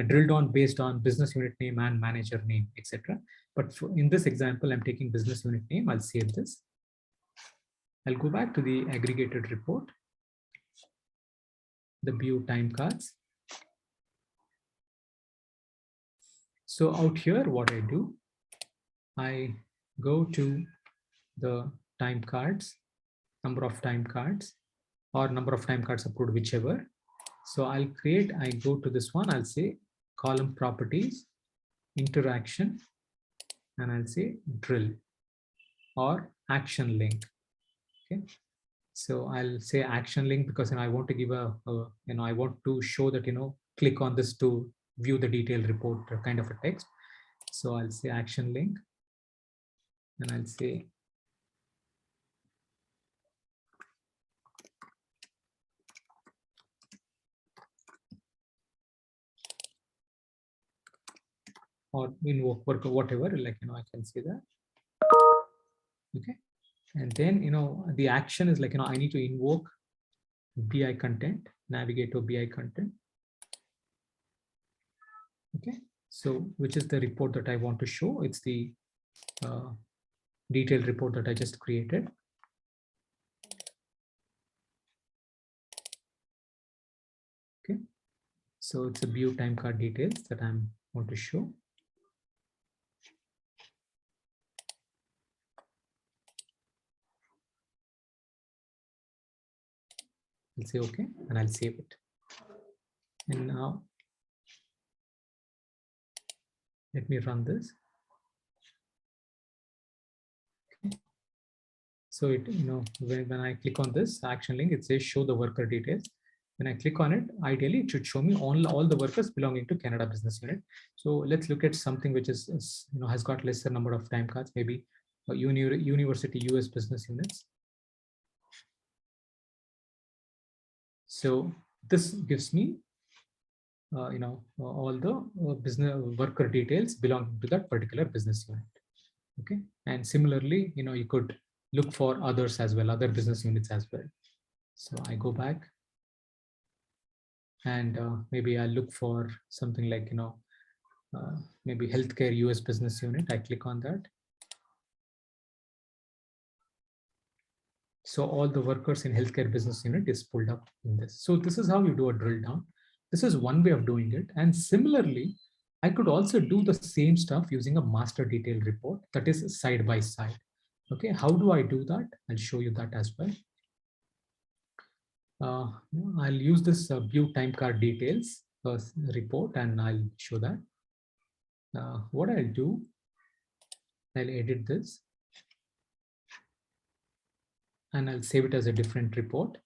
[SPEAKER 2] drilled on based on business unit name and manager name, etc. But in this example, I'm taking business unit name. I'll save this. I'll go back to the aggregated report, the view time cards. So out here, what I do, I go to the time cards, number of time cards, or number of time cards approved, whichever. So I go to this one, I'll say column properties, interaction, and I'll say drill or action link. Okay. So I'll say action link because I want to give I want to show that, click on this to view the detailed report kind of a text. So I'll say action link, and I'll say or invoke work or whatever, I can say that. Okay. And then, the action is I need to invoke BI content, navigate to BI content. Okay. So which is the report that I want to show? It's the detailed report that I just created. Okay. So it's a view time card details that I want to show. I'll say okay, and I'll save it. And now let me run this. Okay. So it, when I click on this action link, it says show the worker details. When I click on it, ideally it should show me all the workers belonging to Canada business unit. So let's look at something which is has got lesser number of time cards, maybe university US business units. So this gives me all the business worker details belonging to that particular business unit. Okay. And similarly, you could look for others as well, other business units as well. So I go back and maybe I look for something like, maybe healthcare US business unit. I click on that. So all the workers in healthcare business unit is pulled up in this. So this is how you do a drill down. This is one way of doing it. And similarly, I could also do the same stuff using a master detail report that is side by side. Okay, how do I do that? I'll show you that as well. I'll use this view time card details report, and I'll show that. What I'll do, I'll edit this and I'll save it as a different report.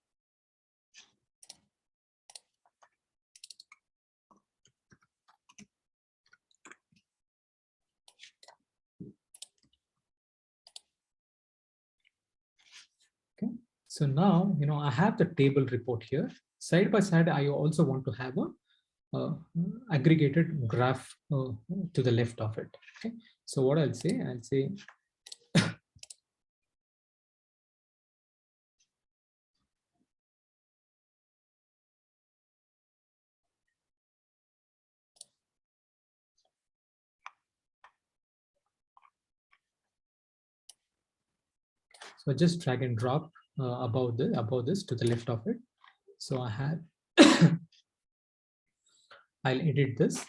[SPEAKER 2] Okay, so now, I have the table report here. Side by side, I also want to have a aggregated graph to the left of it. Okay, so what I'll say so just drag and drop above this to the left of it. So I have I'll edit this.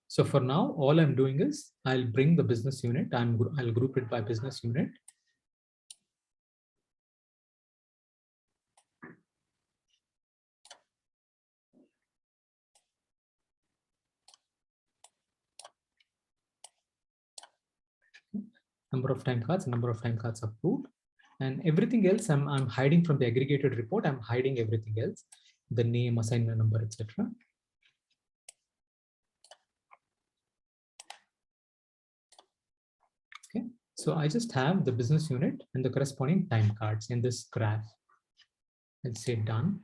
[SPEAKER 2] So for now, all I'm doing is I'll bring the business unit. I'll group it by business unit. Number of time cards approved, and everything else I'm hiding from the aggregated report. I'm hiding everything else, the name, assignment number, etc. Okay, so I just have the business unit and the corresponding time cards in this graph. Let's say done.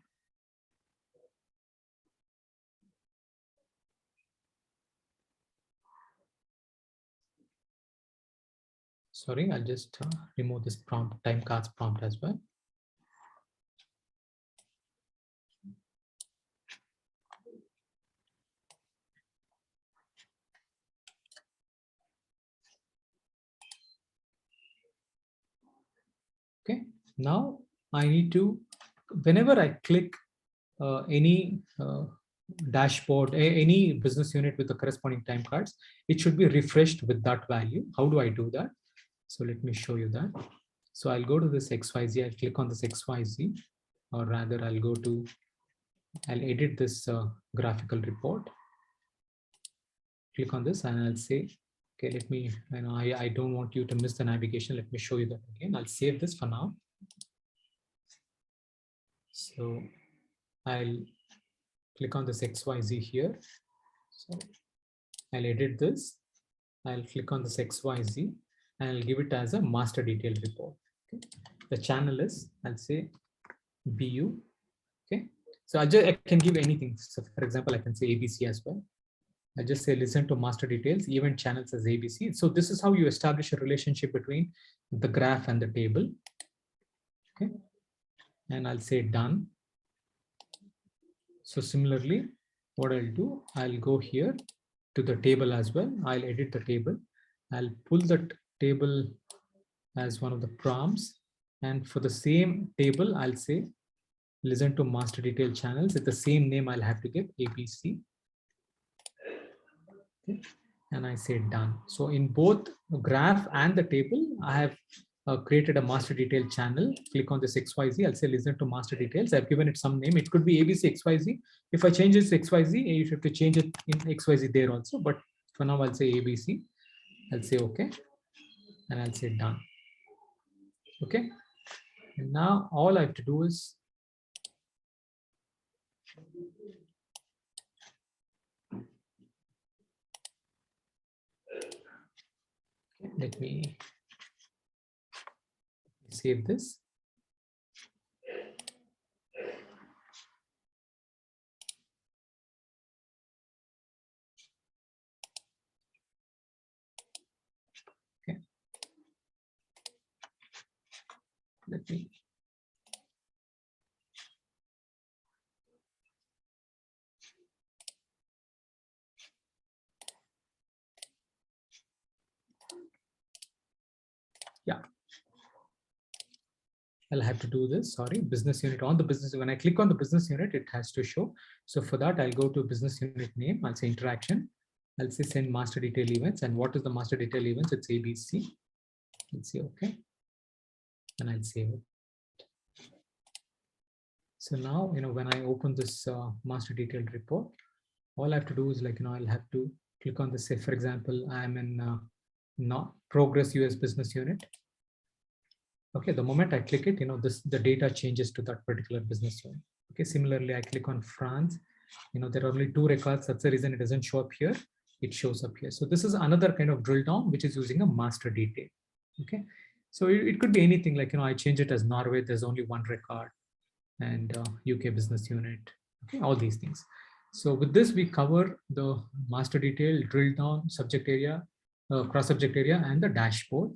[SPEAKER 2] Sorry, I'll just remove this prompt, time cards prompt as well. Okay, now I need to, whenever I click any dashboard, any business unit with the corresponding time cards, it should be refreshed with that value. How do I do that? So let me show you that. So I'll go to this XYZ, I'll click on this XYZ, or rather I'll edit this graphical report. Click on this and I'll say, okay, let me, I don't want you to miss the navigation. Let me show you that again. I'll save this for now. So I'll click on this XYZ here. So I'll edit this. I'll click on this XYZ and I'll give it as a master detailed report. Okay. The channel is, I'll say BU. Okay. So I can give anything. So for example, I can say ABC as well. I just say listen to master details, event channels as ABC. So this is how you establish a relationship between the graph and the table. Okay. And I'll say done. So similarly, what I'll do, I'll go here to the table as well. I'll edit the table. I'll pull that table as one of the prompts. And for the same table, I'll say listen to master detail channels. With the same name, I'll have to give ABC. Okay. And I say done. So in both graph and the table, I have created a master detail channel. Click on this XYZ. I'll say listen to master details. I've given it some name. It could be ABC XYZ. If I change it to XYZ, you have to change it in XYZ there also. But for now, I'll say ABC. I'll say okay. And I'll say done. Okay. And now all I have to do is let me save this. Okay. Let me. Yeah. I'll have to do this. Sorry, business unit on the business. When I click on the business unit, it has to show. So for that, I'll go to business unit name. I'll say interaction. I'll say send master detail events. And what is the master detail events? It's ABC. Let's say okay. And I'll save it. So now, when I open this master detailed report, all I have to do is I'll have to click on this. Say, for example, I'm in progress US business unit. Okay, the moment I click it, the data changes to that particular business unit. Okay, similarly, I click on France. There are only 2 records. That's the reason it doesn't show up here. It shows up here. So this is another kind of drill down, which is using a master detail. Okay, so it could be anything I change it as Norway. There's only 1 record, and UK business unit. Okay, all these things. So with this, we cover the master detail, drill down, subject area, cross subject area, and the dashboard.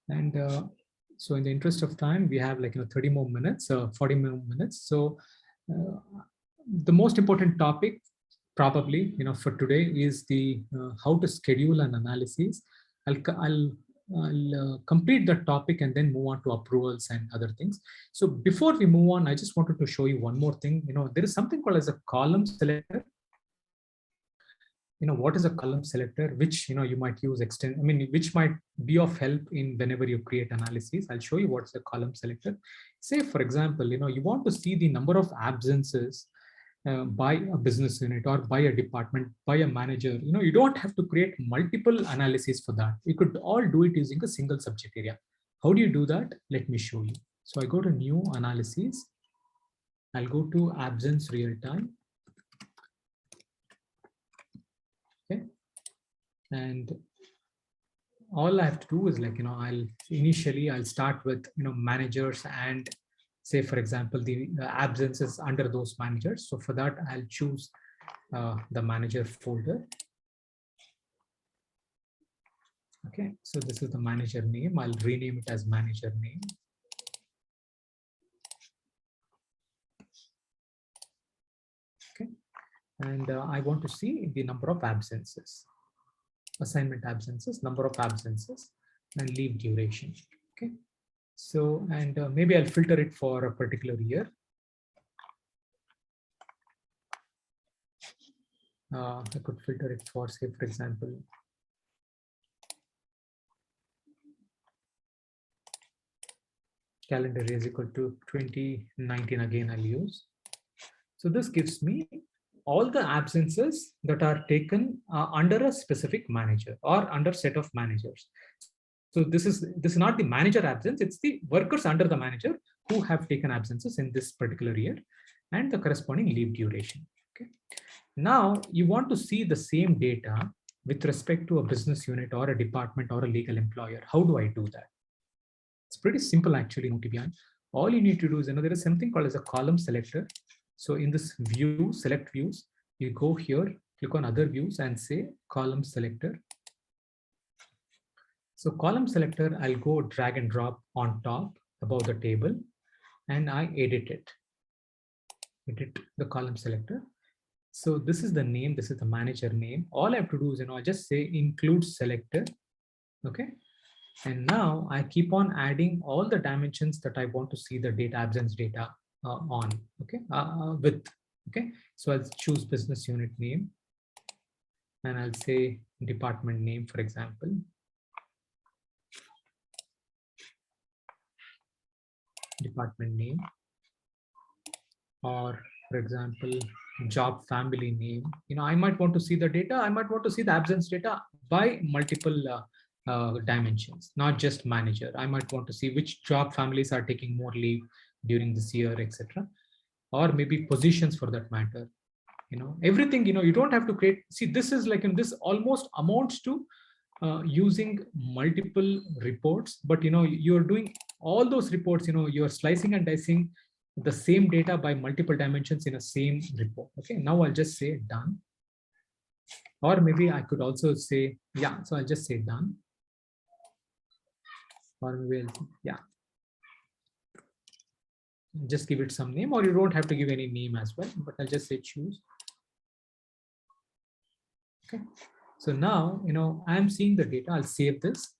[SPEAKER 2] And so in the interest of time, we have 30 more minutes, 40 more minutes. So the most important topic probably, for today is the how to schedule an analysis. I'll complete the topic and then move on to approvals and other things. So before we move on, I just wanted to show you one more thing. There is something called as a column selector. What is a column selector, which you might use which might be of help in whenever you create analysis. I'll show you what's a column selector. Say, for example, you want to see the number of absences by a business unit or by a department, by a manager. You don't have to create multiple analyses for that. You could all do it using a single subject area. How do you do that? Let me show you. So I go to new analysis. I'll go to absence real time. Okay. And all I have to do is I'll start with, managers and say, for example, the absences under those managers. So for that, I'll choose the manager folder. Okay, so this is the manager name. I'll rename it as manager name. Okay, and I want to see the number of absences, assignment absences, number of absences, and leave duration. Okay, so and maybe I'll filter it for a particular year. I could filter it for, say, for example, calendar year is equal to 2019. Again, I'll use. So this gives me all the absences that are taken under a specific manager or under set of managers. So this is not the manager absence, it's the workers under the manager who have taken absences in this particular year and the corresponding leave duration. Okay. Now you want to see the same data with respect to a business unit or a department or a legal employer. How do I do that? It's pretty simple actually, Notibian. All you need to do is, there is something called as a column selector. So in this view, select views, you go here, click on other views and say column selector. So column selector, I'll go drag and drop on top above the table and I edit it. Edit the column selector. So this is the name, this is the manager name. All I have to do is, I just say include selector. Okay. And now I keep on adding all the dimensions that I want to see the data absence data on. Okay. With. Okay. So I'll choose business unit name and I'll say department name, for example. Department name, or for example, job family name. I might want to see the data. I might want to see the absence data by multiple dimensions, not just manager. I might want to see which job families are taking more leave during this year, etc. Or maybe positions for that matter. Everything, you don't have to create. See, this is like, this almost amounts to using multiple reports, but you're doing all those reports, you're slicing and dicing the same data by multiple dimensions in a same report. Okay, now I'll just say done. Or maybe I could also say, yeah, so I'll just say done. Or maybe I'll, yeah, just give it some name, or you don't have to give any name as well, but I'll just say choose. Okay. So now, I'm seeing the data. I'll save this.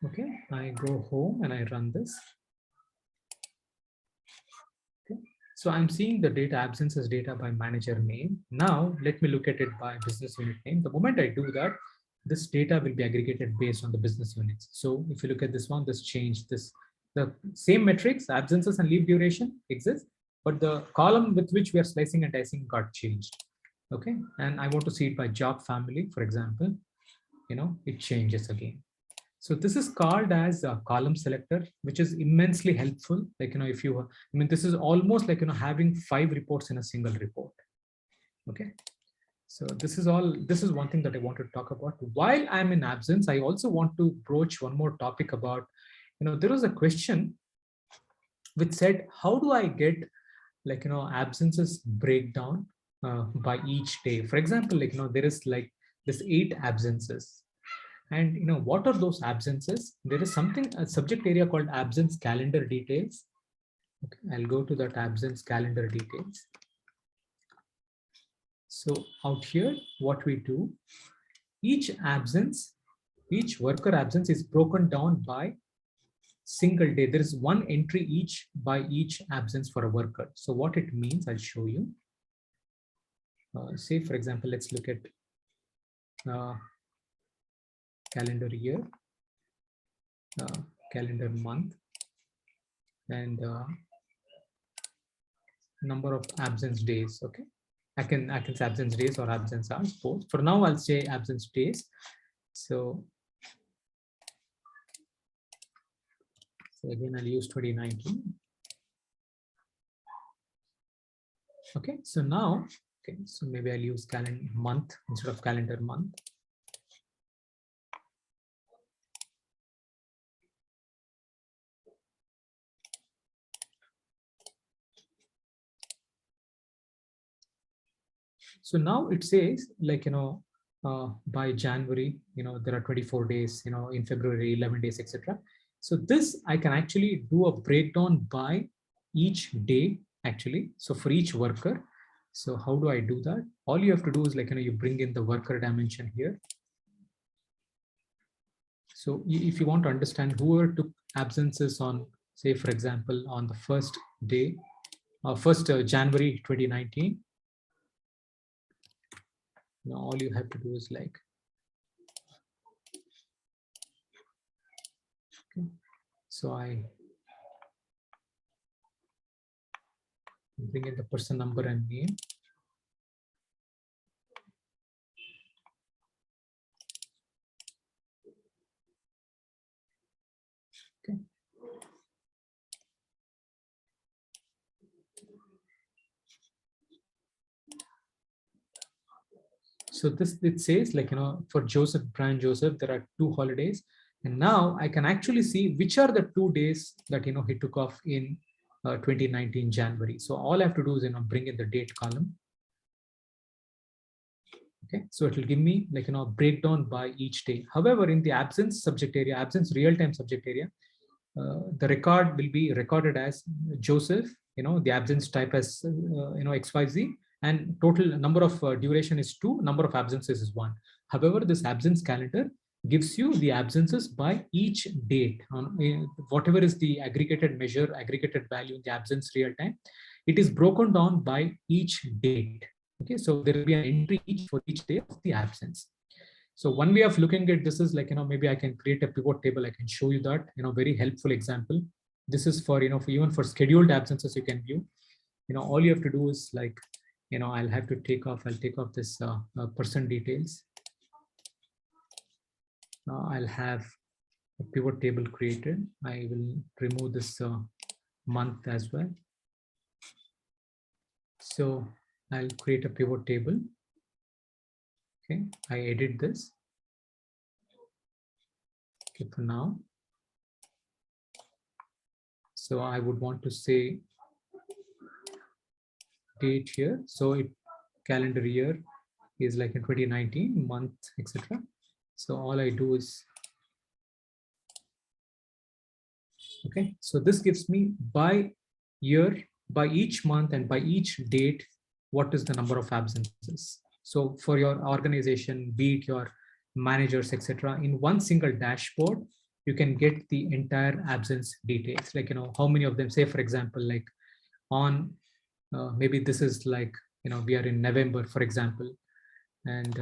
[SPEAKER 2] Okay, I go home and I run this. Okay. So I'm seeing the data absences data by manager name. Now let me look at it by business unit name. The moment I do that, this data will be aggregated based on the business units. So if you look at this one, this changed this. The same metrics, absences and leave duration exists, but the column with which we are slicing and dicing got changed. Okay, and I want to see it by job family, for example, it changes again. So this is called as a column selector, which is immensely helpful. Like, if you, this is almost like, having 5 reports in a single report. Okay. So this is one thing that I wanted to talk about. While I'm in absence, I also want to broach one more topic about, there was a question which said, how do I get like, absences breakdown by each day? For example, like, there is like this 8 absences. And what are those absences? There is something, a subject area called absence calendar details. Okay, I'll go to that absence calendar details. So out here, what we do, each absence, each worker absence is broken down by single day. There is one entry each by each absence for a worker. So what it means, I'll show you. Say, for example, let's look at calendar year, calendar month, and number of absence days. Okay, I can say absence days or absence hours both. For now, I'll say absence days. So again, I'll use 2019. Okay, so now, okay, so maybe I'll use calendar month instead of calendar month. So now it says like, by January, there are 24 days, in February, 11 days, etc. So this I can actually do a breakdown by each day actually. So for each worker. So how do I do that? All you have to do is like, you bring in the worker dimension here. So if you want to understand whoever took absences on, say, for example, on the first day, January 2019, now all you have to do is like, okay. So I bring in the person number and name. Okay. So this, it says like, for Joseph, Brian Joseph, there are 2 holidays. And now I can actually see which are the 2 days that, he took off in 2019 January. So all I have to do is, bring in the date column. Okay, so it will give me like, a breakdown by each day. However, in the absence subject area, absence real-time subject area, the record will be recorded as Joseph, the absence type as, XYZ, and total number of duration is 2, number of absences is 1. However, this absence calendar gives you the absences by each date. Whatever is the aggregated measure, aggregated value in the absence real time, it is broken down by each date. Okay, so there will be an entry for each day of the absence. So one way of looking at this is like, maybe I can create a pivot table. I can show you that, very helpful example. This is for, for even for scheduled absences, you can view, all you have to do is like, I'll have to take off this person details. I'll have a pivot table created. I will remove this month as well. So I'll create a pivot table. Okay, I edit this. Okay, for now. So I would want to say date here. So it calendar year is like in 2019, month, etc. So all I do is, okay, so this gives me by year, by each month, and by each date, what is the number of absences. So for your organization, be it your managers, etc., in one single dashboard, you can get the entire absence details, like, how many of them, say, for example, like on, maybe this is like, we are in November, for example, and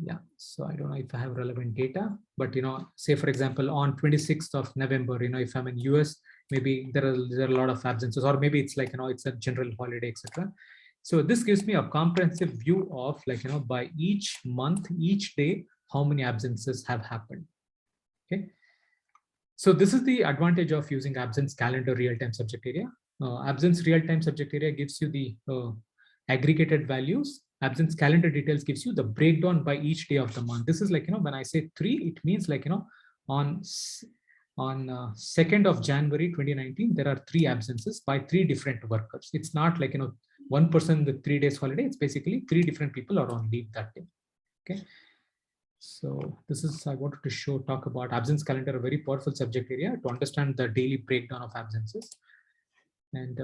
[SPEAKER 2] yeah, so I don't know if I have relevant data, but, say, for example, on 26th of November, if I'm in US, maybe there are a lot of absences, or maybe it's like, it's a general holiday, etc. So this gives me a comprehensive view of like, by each month, each day, how many absences have happened. Okay. So this is the advantage of using absence calendar real-time subject area. Absence real-time subject area gives you the aggregated values. Absence calendar details gives you the breakdown by each day of the month. This is like, when I say 3, it means like, on 2nd of January 2019, there are 3 absences by 3 different workers. It's not like, one person with 3 days holiday. It's basically 3 different people are on leave that day. Okay. So this is, I wanted to talk about absence calendar, a very powerful subject area to understand the daily breakdown of absences. And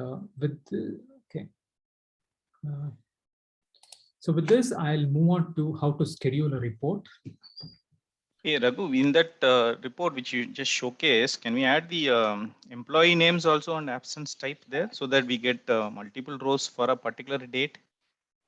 [SPEAKER 2] okay. So with this, I'll move on to how to schedule a report.
[SPEAKER 1] Hey, Raghu, in that report which you just showcased, can we add the employee names also on absence type there so that we get multiple rows for a particular date?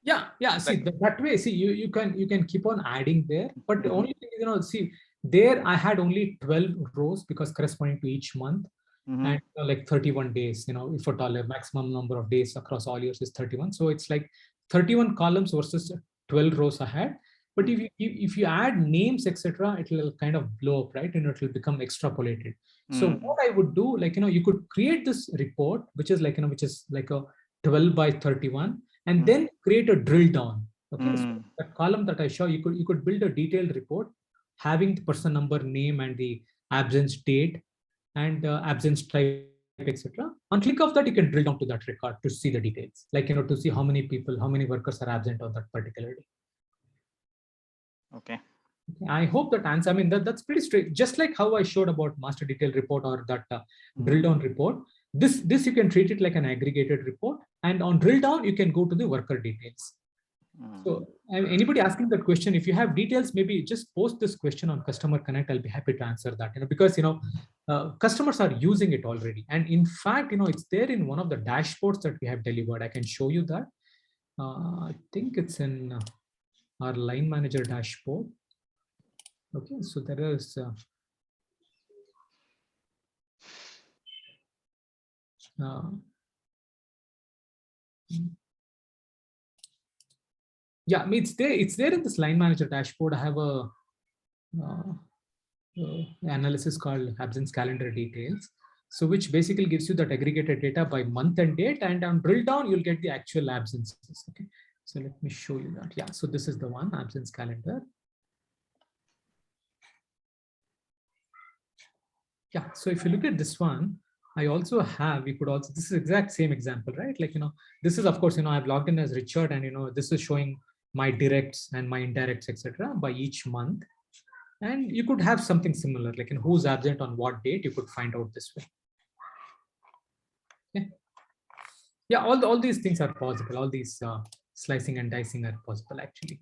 [SPEAKER 2] Yeah. See, that way, see, you can keep on adding there, but the only thing is, see, there I had only 12 rows because corresponding to each month, and like 31 days, if at all, a maximum number of days across all years is 31. So it's like 31 columns versus 12 rows I had. But if you add names, etc., it will kind of blow up, right? And it will become extrapolated. So what I would do, like, you could create this report, which is like, which is like a 12 by 31, and then create a drill down. Okay, so that column that I show, you could build a detailed report having the person number, name, and the absence date and absence type, etc. On click of that, you can drill down to that record to see the details, like, to see how many people, how many workers are absent on that particular day.
[SPEAKER 1] Okay.
[SPEAKER 2] I hope that answer. I mean, that's pretty straight. Just like how I showed about master detail report or that drill down report. This you can treat it like an aggregated report, and on drill down you can go to the worker details. So anybody asking that question, if you have details, maybe just post this question on Customer Connect. I'll be happy to answer that. Because customers are using it already, and in fact, it's there in one of the dashboards that we have delivered. I can show you that. I think it's in our line manager dashboard. Okay, so there is. Yeah, I mean, it's there in this line manager dashboard. I have a analysis called absence calendar details, so which basically gives you that aggregated data by month and date, and on drill down you'll get the actual absences. Okay, so let me show you that. Yeah, so this is the one, absence calendar. Yeah, so if you look at this one, I also have, we could also, this is exact same example, right? Like, this is, of course, I've logged in as Richard, and, this is showing my directs and my indirects, etc. by each month. And you could have something similar, like who's absent on what date, you could find out this way. Okay. Yeah, all these things are possible. All these slicing and dicing are possible, actually.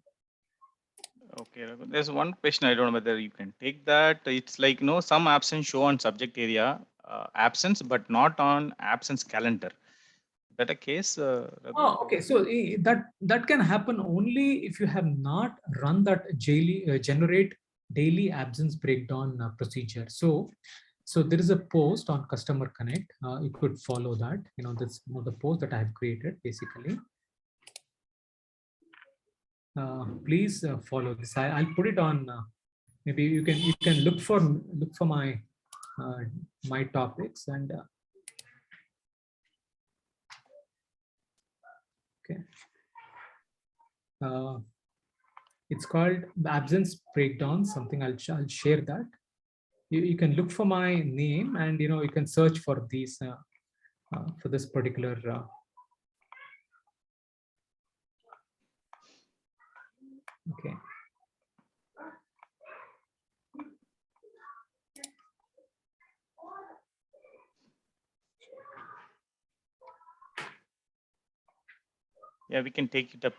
[SPEAKER 1] Okay, there's one question. I don't know whether you can take that. It's like, some absence show on subject area absence, but not on absence calendar. Is that a case?
[SPEAKER 2] Oh, okay. So that can happen only if you have not run that generate daily absence breakdown procedure. So there is a post on Customer Connect. You could follow that. That's one of the posts that I have created, basically. Please follow this. I'll put it on. Maybe you can look for my my topics and. Okay. It's called the absence breakdown. Something I'll share that. You can look for my name, and you can search for these for this particular. Okay.
[SPEAKER 1] Yeah, we can take it up.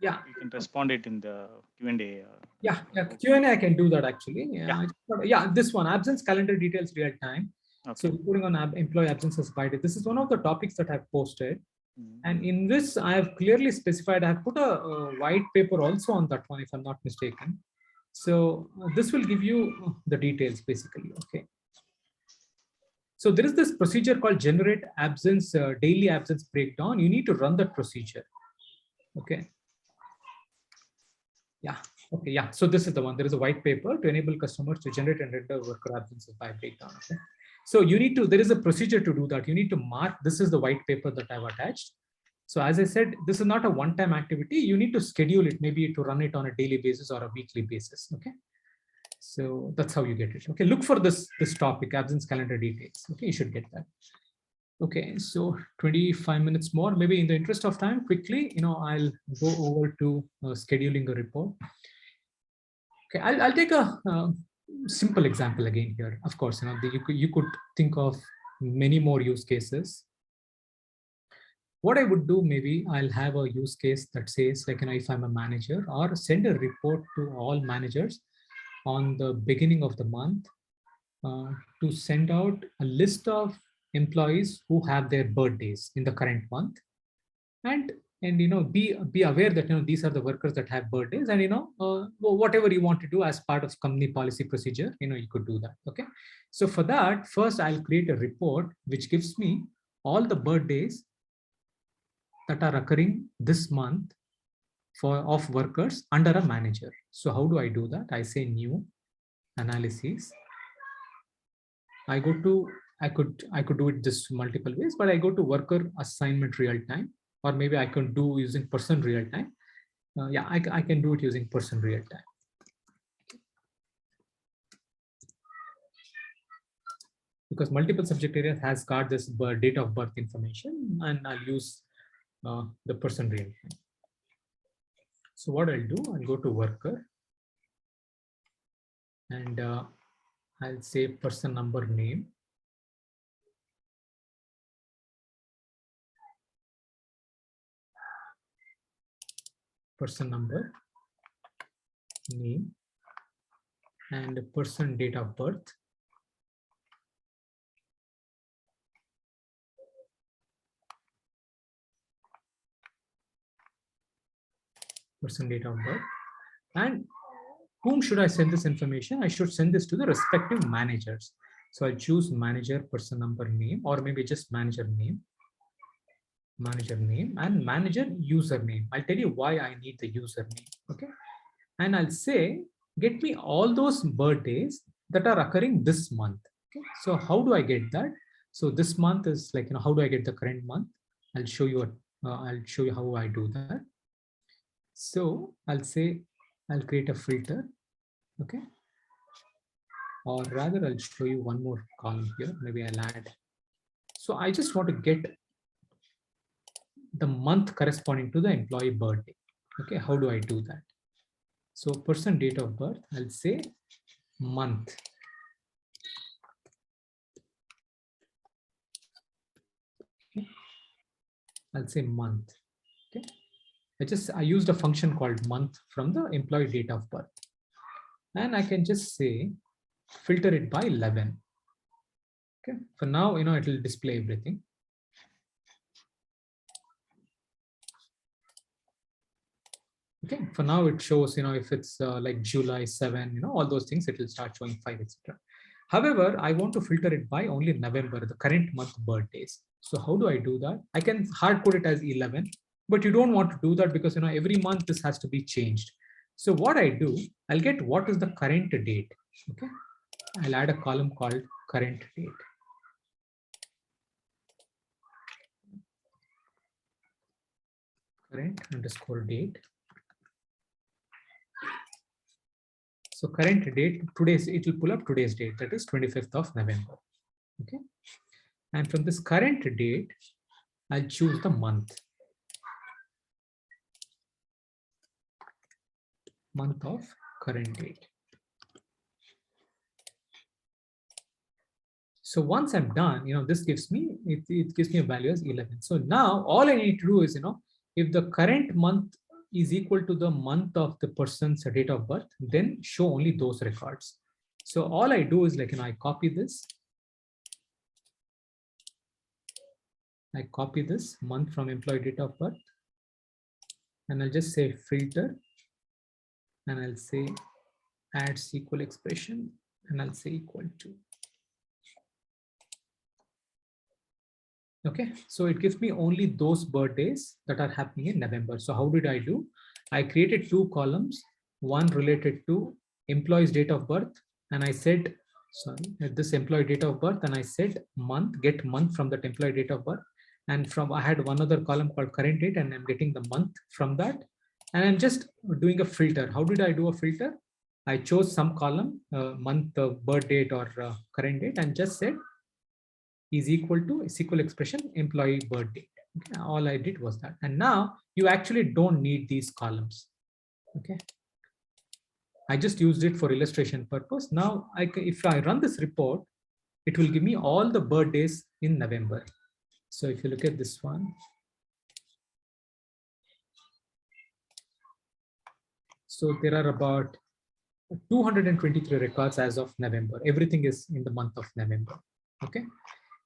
[SPEAKER 2] Yeah,
[SPEAKER 1] you can respond it in the Q&A.
[SPEAKER 2] Yeah, Q&A, I can do that actually.
[SPEAKER 1] Yeah.
[SPEAKER 2] This one, absence calendar details real time.
[SPEAKER 1] Okay.
[SPEAKER 2] So reporting on employee absences by day. This is one of the topics that I've posted. And in this, I have clearly specified, I have put a white paper also on that one, if I'm not mistaken. So this will give you the details, basically. Okay. So there is this procedure called generate absence, daily absence breakdown. You need to run that procedure. Okay. Yeah. Okay. Yeah. So this is the one. There is a white paper to enable customers to generate and render worker absences by breakdown. Okay. So you need to, there is a procedure to do that. You need to mark, this is the white paper that I've attached. So as I said, this is not a one-time activity. You need to schedule it, maybe to run it on a daily basis or a weekly basis. Okay. So that's how you get it. Okay. Look for this topic, absence calendar details. Okay. You should get that. Okay. So 25 minutes more, maybe in the interest of time, quickly, I'll go over to scheduling a report. Okay. I'll take a simple example again here. Of course, you could think of many more use cases. What I would do, maybe I'll have a use case that says, like, if I'm a manager, or send a report to all managers on the beginning of the month to send out a list of employees who have their birthdays in the current month, and be aware that these are the workers that have birthdays, and whatever you want to do as part of company policy procedure, you could do that. Okay. So for that, first I'll create a report which gives me all the birthdays that are occurring this month of workers under a manager. So how do I do that? I say new analysis. I go to, I could do it this multiple ways, but I go to worker assignment real time, or maybe I can do using person real time. Yeah, I can do it using person real time. because multiple subject areas has got this date of birth information, and I'll use the person real time. So what I'll do, I'll go to worker, and I'll say person number name. Person number name and person date of birth. Person date of birth. And whom should I send this information? I should send this to the respective managers. So I'll choose manager person number name, or maybe just manager name and manager username. I'll tell you why I need the username. Okay. And I'll say, get me all those birthdays that are occurring this month. Okay. So how do I get that? So this month is like, how do I get the current month? I'll show you how I do that. So I'll say, I'll create a filter. Okay. Or rather, I'll show you one more column here. Maybe I'll add. So I just want to get the month corresponding to the employee birthday. Okay. How do I do that? So person date of birth, I'll say month. Okay. I'll say month. Okay. I used a function called month from the employee date of birth. And I can just say, filter it by 11. Okay. For now, it will display everything. Okay. For now, it shows, if it's like July 7, all those things, it will start showing 5, etc. However, I want to filter it by only November, the current month birthdays. So how do I do that? I can hard code it as 11, but you don't want to do that because, every month this has to be changed. So what I do, I'll get what is the current date. Okay. I'll add a column called current date. Current underscore date. So current date, it will pull up today's date, that is 25th of November. Okay. And from this current date, I'll choose the month. Month of current date. So once I'm done, this gives me, it gives me a value as 11. So now all I need to do is, if the current month is equal to the month of the person's date of birth, then show only those records. So all I do is I copy this. I copy this month from employee date of birth. And I'll just say filter. And I'll say add SQL expression. And I'll say equal to. Okay, so it gives me only those birthdays that are happening in November. So how did I do? I created 2 columns, one related to employee's date of birth. And I said, this employee date of birth, and I said month, get month from that employee date of birth. And I had one other column called current date, and I'm getting the month from that. And I'm just doing a filter. How did I do a filter? I chose some column, month, birth date, or current date, and just said is equal to a SQL expression employee birth date. Okay. All I did was that. And now you actually don't need these columns. Okay. I just used it for illustration purpose. Now, if I run this report, it will give me all the birthdays in November. So if you look at this one, so there are about 223 records as of November. Everything is in the month of November. Okay.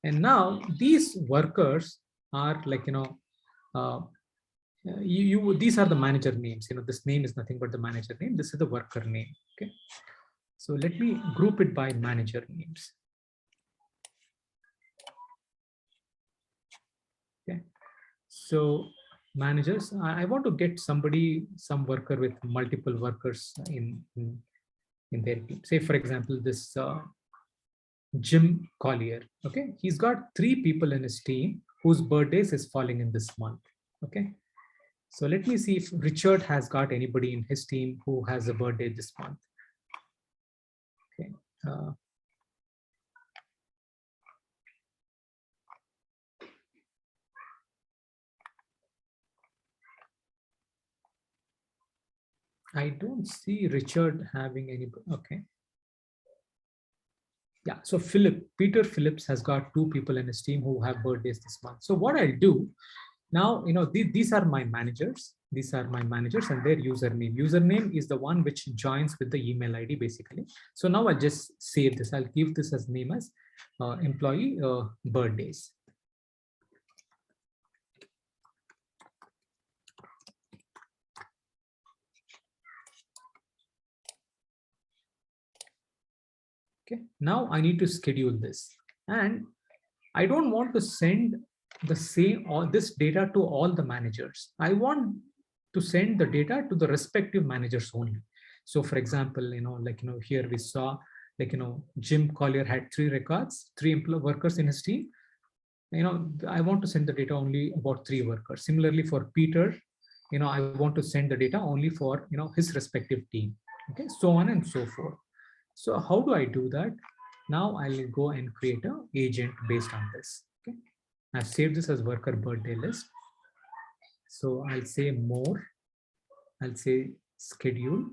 [SPEAKER 2] And now these workers are like, these are the manager names. This name is nothing but the manager name. This is the worker name. Okay. So let me group it by manager names. Okay. So managers, I want to get some worker with multiple workers in their team. Say, for example, this Jim Collier. Okay, he's got 3 people in his team whose birthdays is falling in this month. Okay, so let me see if Richard has got anybody in his team who has a birthday this month. Okay, I don't see Richard having any. Okay. Yeah, so Peter Phillips has got 2 people in his team who have birthdays this month. So what I'll do now, these are my managers. These are my managers and their username. Username is the one which joins with the email ID basically. So now I'll just save this. I'll give this as name as employee birthdays. Okay, now I need to schedule this, and I don't want to send the same or this data to all the managers. I want to send the data to the respective managers only. So for example, here we saw Jim Collier had 3 records, 3 workers in his team. I want to send the data only about 3 workers. Similarly for Peter, I want to send the data only for his respective team. Okay, so on and so forth. So how do I do that? Now I'll go and create an agent based on this. Okay, I've saved this as worker birthday list. So I'll say more. I'll say schedule.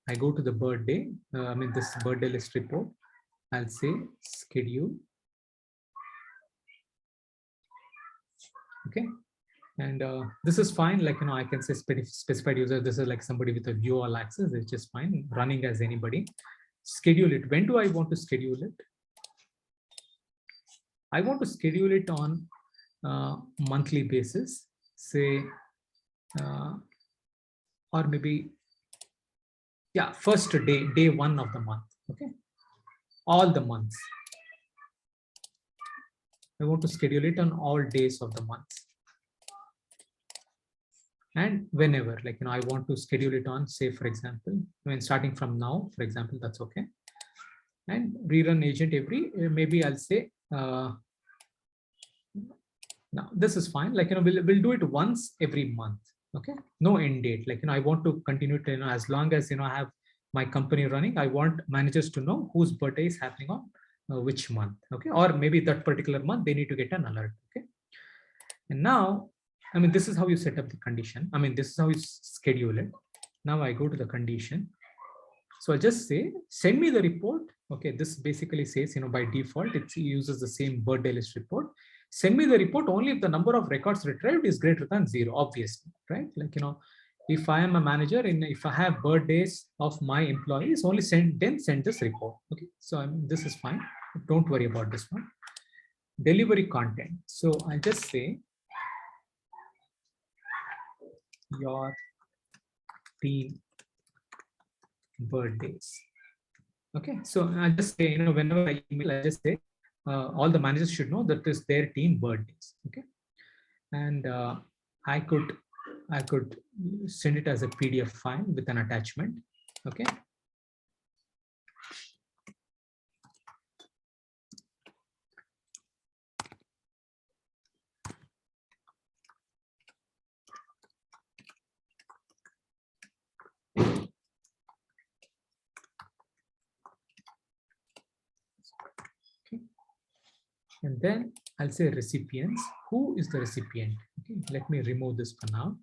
[SPEAKER 2] I go to the birthday. This birthday list report. I'll say schedule. Okay, and this is fine. I can say specified user. This is like somebody with a view all access. It's just fine. Running as anybody. Schedule it. When do I want to schedule it? I want to schedule it on monthly basis, say, or maybe, yeah, first day 1 of the month. Okay, all the months. I want to schedule it on all days of the month. And whenever, I want to schedule it on, say, for example, when starting from now, for example, that's okay. And rerun agent every, maybe I'll say, now this is fine. We'll do it once every month. Okay, no end date. I want to continue to, as long as, I have my company running, I want managers to know whose birthday is happening on which month. Okay, or maybe that particular month, they need to get an alert. Okay, and now, this is how you set up the condition. This is how you schedule it. Now I go to the condition. So I'll just say, send me the report. Okay, this basically says, by default, it uses the same birthday list report. Send me the report only if the number of records retrieved is greater than 0, obviously, right? If I am a manager and if I have birthdays of my employees, only send this report. Okay, so this is fine. Don't worry about this one. Delivery content. So I just say your team birthdays. Okay, so I just say, whenever I email, I just say all the managers should know that is their team birthdays. Okay, and I could send it as a PDF file with an attachment. Okay, and then I'll say recipients. Who is the recipient? Okay, let me remove this for now.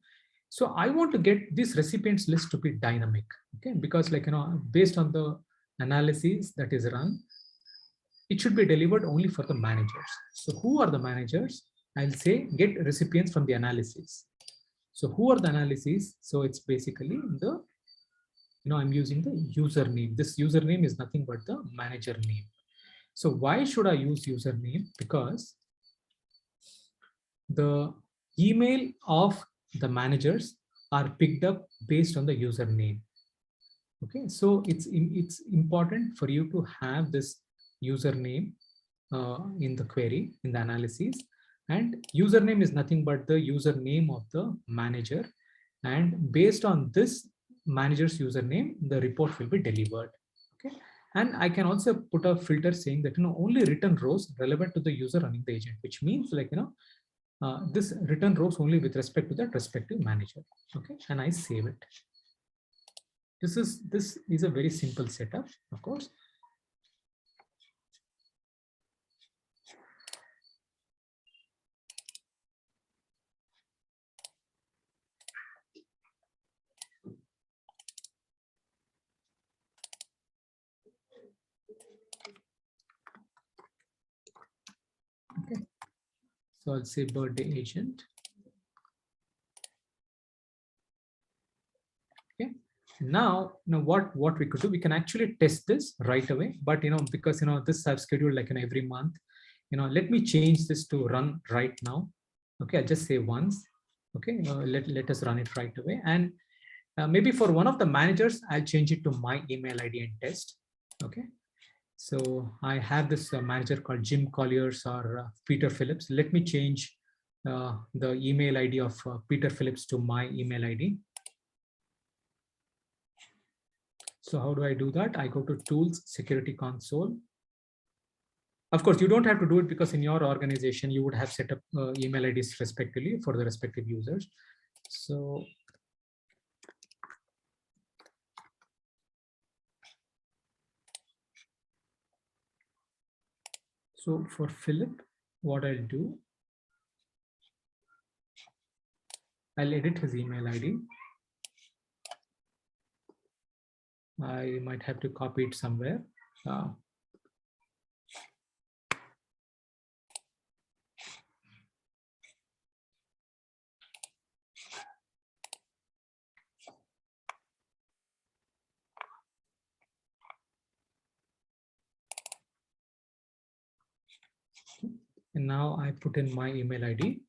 [SPEAKER 2] So I want to get this recipients list to be dynamic. Okay, because based on the analysis that is run, it should be delivered only for the managers. So who are the managers? I'll say get recipients from the analysis. So who are the analyses? So it's basically the, I'm using the username. This username is nothing but the manager name. So why should I use username? Because the email of the managers are picked up based on the username. Okay, so it's important for you to have this username in the query, in the analysis, and username is nothing but the username of the manager, and based on this manager's username, the report will be delivered. Okay, and I can also put a filter saying that only return rows relevant to the user running the agent, which means this return rows only with respect to that respective manager. Okay, and I save it. This is a very simple setup, of course. So I'll say birthday agent. Okay. Now what we could do, we can actually test this right away, but because this I've scheduled like every month, let me change this to run right now. Okay, I'll just say once. Okay, let us run it right away, and maybe for one of the managers I'll change it to my email ID and test. Okay, so I have this manager called Jim Colliers or Peter Phillips. Let me change the email ID of Peter Phillips to my email ID. So how do I do that? I go to Tools, Security Console. Of course, you don't have to do it because in your organization, you would have set up email IDs respectively for the respective users. So for Philip, what I'll do, I'll edit his email ID. I might have to copy it somewhere. And now I put in my email ID.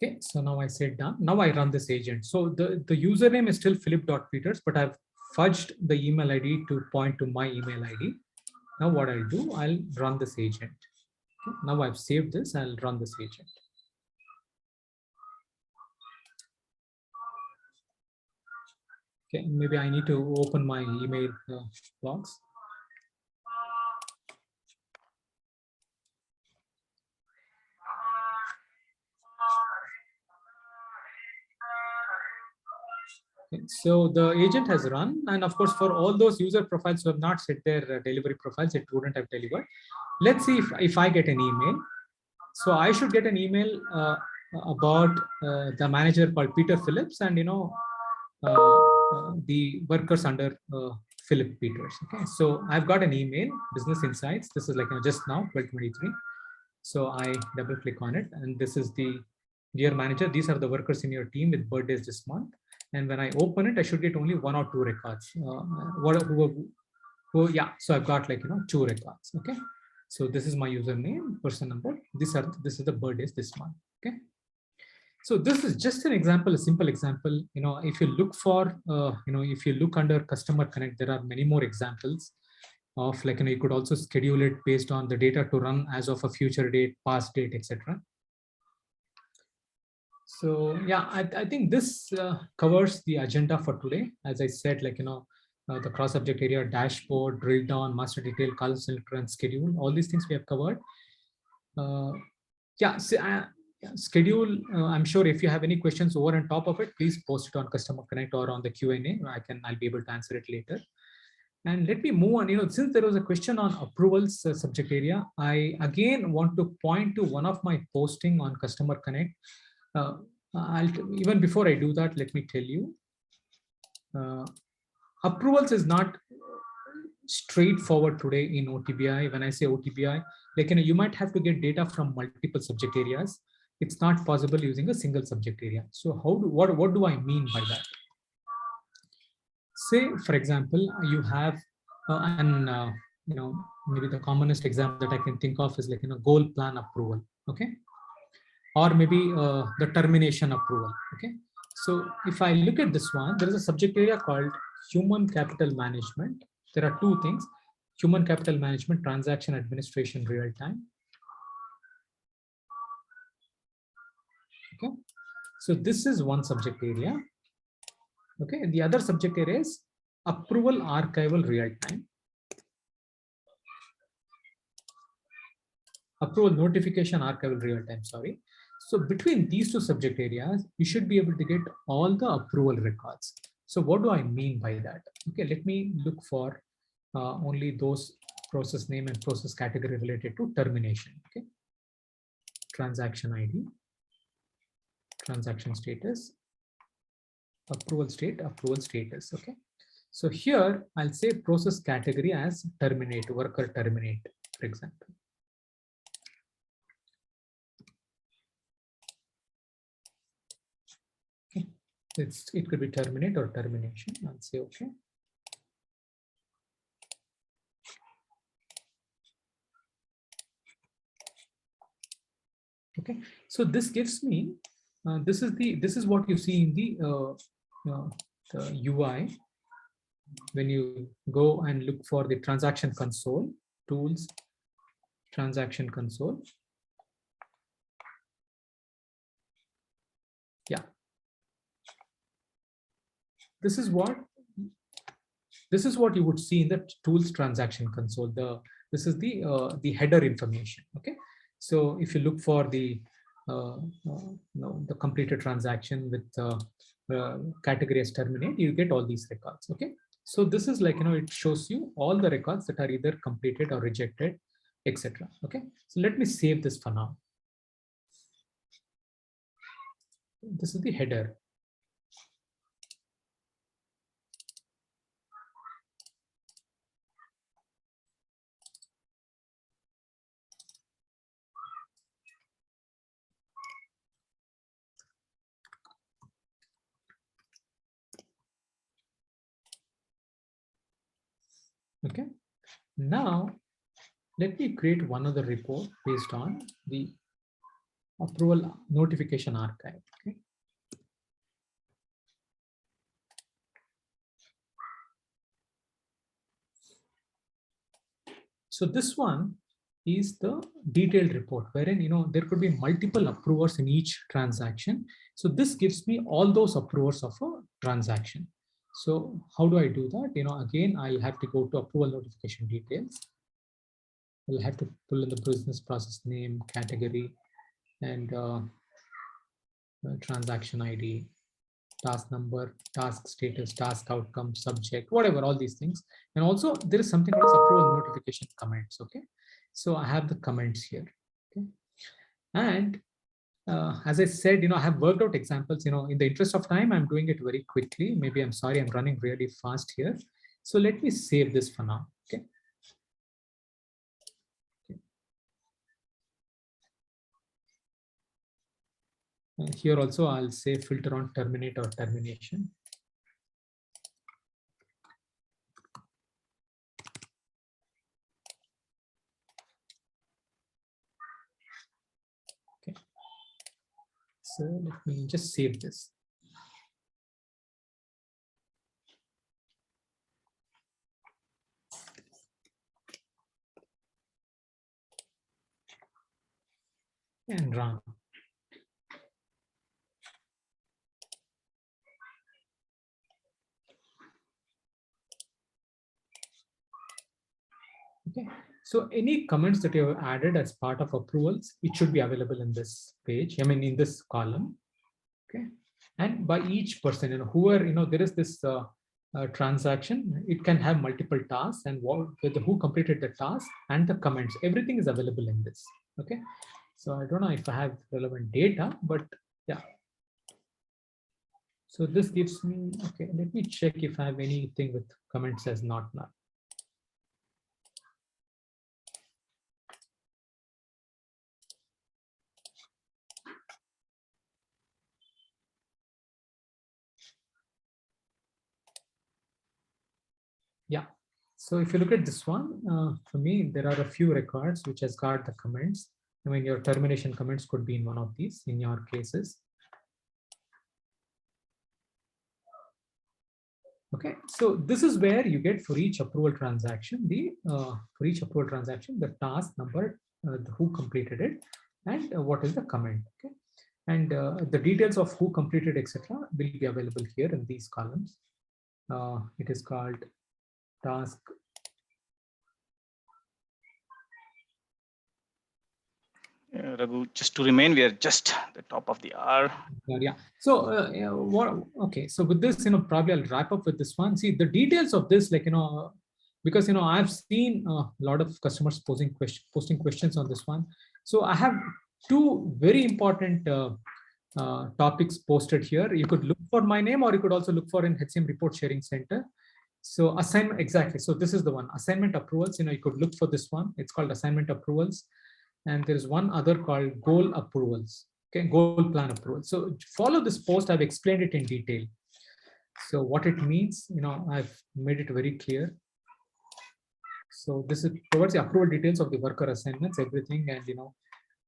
[SPEAKER 2] Okay, so now I said done. Now I run this agent. So the username is still philip.peters, but I've fudged the email ID to point to my email ID. Now what I'll do, I'll run this agent. Okay, now I've saved this, I'll run this agent. Okay, maybe I need to open my email logs. Okay, so the agent has run, and of course, for all those user profiles who have not set their delivery profiles, it wouldn't have delivered. Let's see if I get an email. So I should get an email about the manager called Peter Phillips, and the workers under Philip Peters. Okay, so I've got an email, Business Insights. This is like just now, 1223. So I double click on it, and this is the dear manager. These are the workers in your team with birthdays this month. And when I open it, I should get only 1 or 2 records. Yeah, so I've got like 2 records. Okay, so this is my username, person number. This is the birthdays this month. Okay, so this is just an example, a simple example. If you look for if you look under Customer Connect, there are many more examples of like you could also schedule it based on the data to run as of a future date, past date, etc. So yeah, I think this covers the agenda for today. As I said, like the cross subject area, dashboard, drill down, master detail, call center, and schedule. All these things we have covered. Yeah, so, schedule. I'm sure if you have any questions over and top of it, please post it on Customer Connect or on the Q&A. I'll be able to answer it later. And let me move on. Since there was a question on approvals subject area, I again want to point to one of my posting on Customer Connect. Even before I do that, let me tell you, approvals is not straightforward today in OTBI. When I say OTBI, like you might have to get data from multiple subject areas. It's not possible using a single subject area. So what do I mean by that? Say, for example, you have maybe the commonest example that I can think of is like goal plan approval. Okay, or maybe the termination approval. Okay, so if I look at this one, there is a subject area called human capital management. There are 2 things: human capital management, transaction administration, real time. Okay, so this is one subject area. Okay, and the other subject area is approval archival real time. Approval notification archival real time, sorry. So between these two subject areas, you should be able to get all the approval records. So what do I mean by that? Okay, let me look for only those process name and process category related to termination. Okay, transaction ID, transaction status, approval state, approval status. Okay, so here I'll say process category as terminate, worker terminate, for example. Okay, it could be terminate or termination. I'll say okay. Okay, so this gives me this is what you see in the UI when you go and look for the transaction console, tools, transaction console. Yeah, this is what you would see in the tools transaction console. This is the header information. Okay, so if you look for the the completed transaction with category as terminate, you get all these records. Okay, so this is like, it shows you all the records that are either completed or rejected, etc. Okay, so let me save this for now. This is the header. Okay, now let me create one other report based on the approval notification archive. Okay, so this one is the detailed report wherein there could be multiple approvers in each transaction. So this gives me all those approvers of a transaction. So how do I do that? Again, I'll have to go to approval notification details. I'll have to pull in the business process name, category, and transaction ID, task number, task status, task outcome, subject, whatever, all these things. And also there is something called approval notification comments. Okay, so I have the comments here. Okay, and as I said, I have worked out examples. In the interest of time, I'm doing it very quickly. Maybe I'm sorry, I'm running really fast here. So let me save this for now. Okay. And here also I'll say filter on terminate or termination. Okay. So let me just save this. And run. Okay, so any comments that you have added as part of approvals, it should be available in this page. I mean, in this column. Okay, and by each person, whoever, there is this transaction, it can have multiple tasks, and who completed the task and the comments, everything is available in this. Okay, so I don't know if I have relevant data, but yeah. So this gives me, okay, let me check if I have anything with comments as not null. Yeah, so if you look at this one, for me, there are a few records which has got the comments. I mean, your termination comments could be in one of these in your cases. Okay, so this is where you get for each approval transaction, the task number, who completed it, and what is the comment. Okay, and the details of who completed, etc., will be available here in these columns. It is called task.
[SPEAKER 1] Raghu, just to remain, we are just at the top of the hour.
[SPEAKER 2] Yeah. So okay. So with this, probably I'll wrap up with this one. See the details of this, because I've seen a lot of customers posting questions on this one. So I have two very important topics posted here. You could look for my name, or you could also look for in HCM Report Sharing Center. So assignment, exactly. So this is the one, assignment approvals. You could look for this one. It's called assignment approvals. And there's one other called goal approvals. Okay, goal plan approval. So follow this post. I've explained it in detail. So what it means, I've made it very clear. So this provides the approval details of the worker assignments, everything, and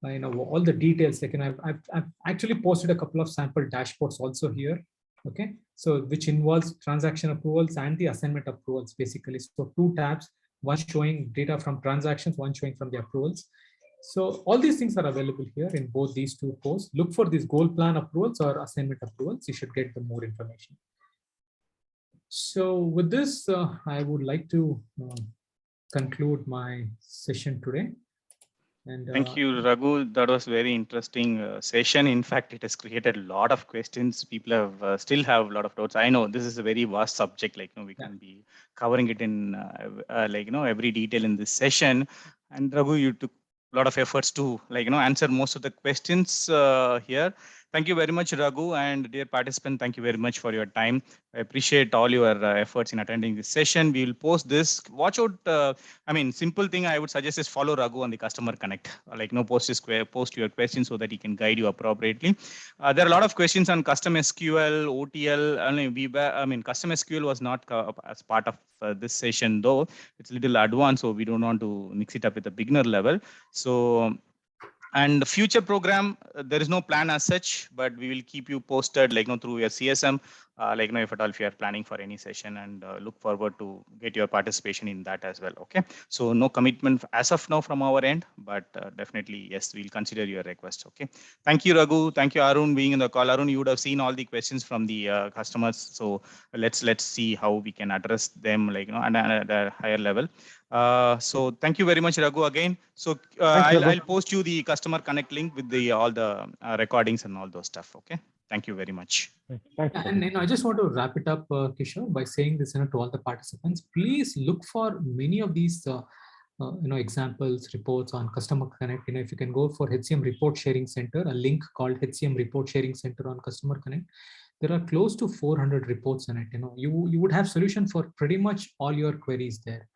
[SPEAKER 2] all the details. I've actually posted a couple of sample dashboards also here. Okay, so which involves transaction approvals and the assignment approvals basically. So two tabs, one showing data from transactions, one showing from the approvals. So all these things are available here in both these two posts. Look for these goal plan approvals or assignment approvals. You should get the more information. So with this, I would like to conclude my session today. And
[SPEAKER 1] thank you, Raghu. That was very interesting session. In fact, it has created a lot of questions. People have still have a lot of doubts. I know this is a very vast subject. We can be covering it in every detail in this session. And Raghu, you took a lot of efforts to answer most of the questions here. Thank you very much, Raghu, and dear participant, thank you very much for your time. I appreciate all your efforts in attending this session. We will post this. Watch out. Simple thing I would suggest is follow Raghu on the Customer Connect. Post your questions so that he can guide you appropriately. There are a lot of questions on custom SQL, OTL. Custom SQL was not as part of this session, though it's a little advanced, so we don't want to mix it up with a beginner level. So. And the future program, there is no plan as such, but we will keep you posted, through your CSM, if you are planning for any session, and look forward to get your participation in that as well. Okay. So no commitment as of now from our end, but definitely, yes, we'll consider your request. Okay. Thank you, Raghu. Thank you, Arun, being in the call. Arun, you would have seen all the questions from the customers. So let's see how we can address them, at a higher level. So thank you very much, Raghu, again. So I'll post you the Customer Connect link with all the recordings and all those stuff. Okay. Thank you very much.
[SPEAKER 2] And I just want to wrap it up, Kishore, by saying this to all the participants. Please look for many of these examples, reports on Customer Connect. If you can go for HCM Report Sharing Center, a link called HCM Report Sharing Center on Customer Connect. There are close to 400 reports in it. You would have solution for pretty much all your queries there,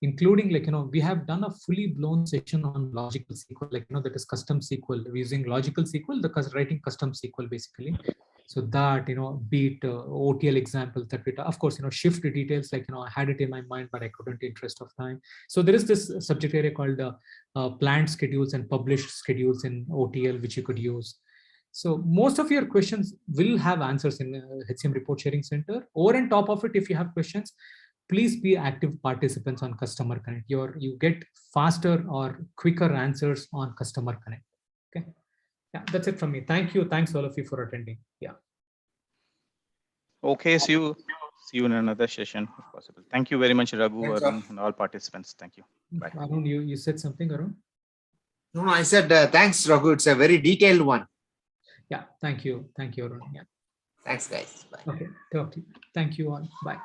[SPEAKER 2] including we have done a fully blown session on logical SQL, that is custom SQL. We're using logical SQL, writing custom SQL basically. So that, be it OTL examples that we, of course, shift details, I had it in my mind, but I couldn't interest of time. So there is this subject area called planned schedules and published schedules in OTL, which you could use. So most of your questions will have answers in HCM Report Sharing Center. Over and top of it, if you have questions, please be active participants on Customer Connect. You get faster or quicker answers on Customer Connect. Okay. Yeah, that's it from me. Thank you. Thanks all of you for attending. Yeah.
[SPEAKER 1] Okay. See you in another session if possible. Thank you very much, Raghu, Arun, and all participants. Thank you. Bye.
[SPEAKER 2] Arun, you said something, Arun?
[SPEAKER 3] No, I said thanks, Raghu. It's a very detailed one.
[SPEAKER 2] Yeah. Thank you. Thank you, Arun. Yeah.
[SPEAKER 3] Thanks, guys. Bye.
[SPEAKER 2] Okay. Talk to you. Thank you all. Bye.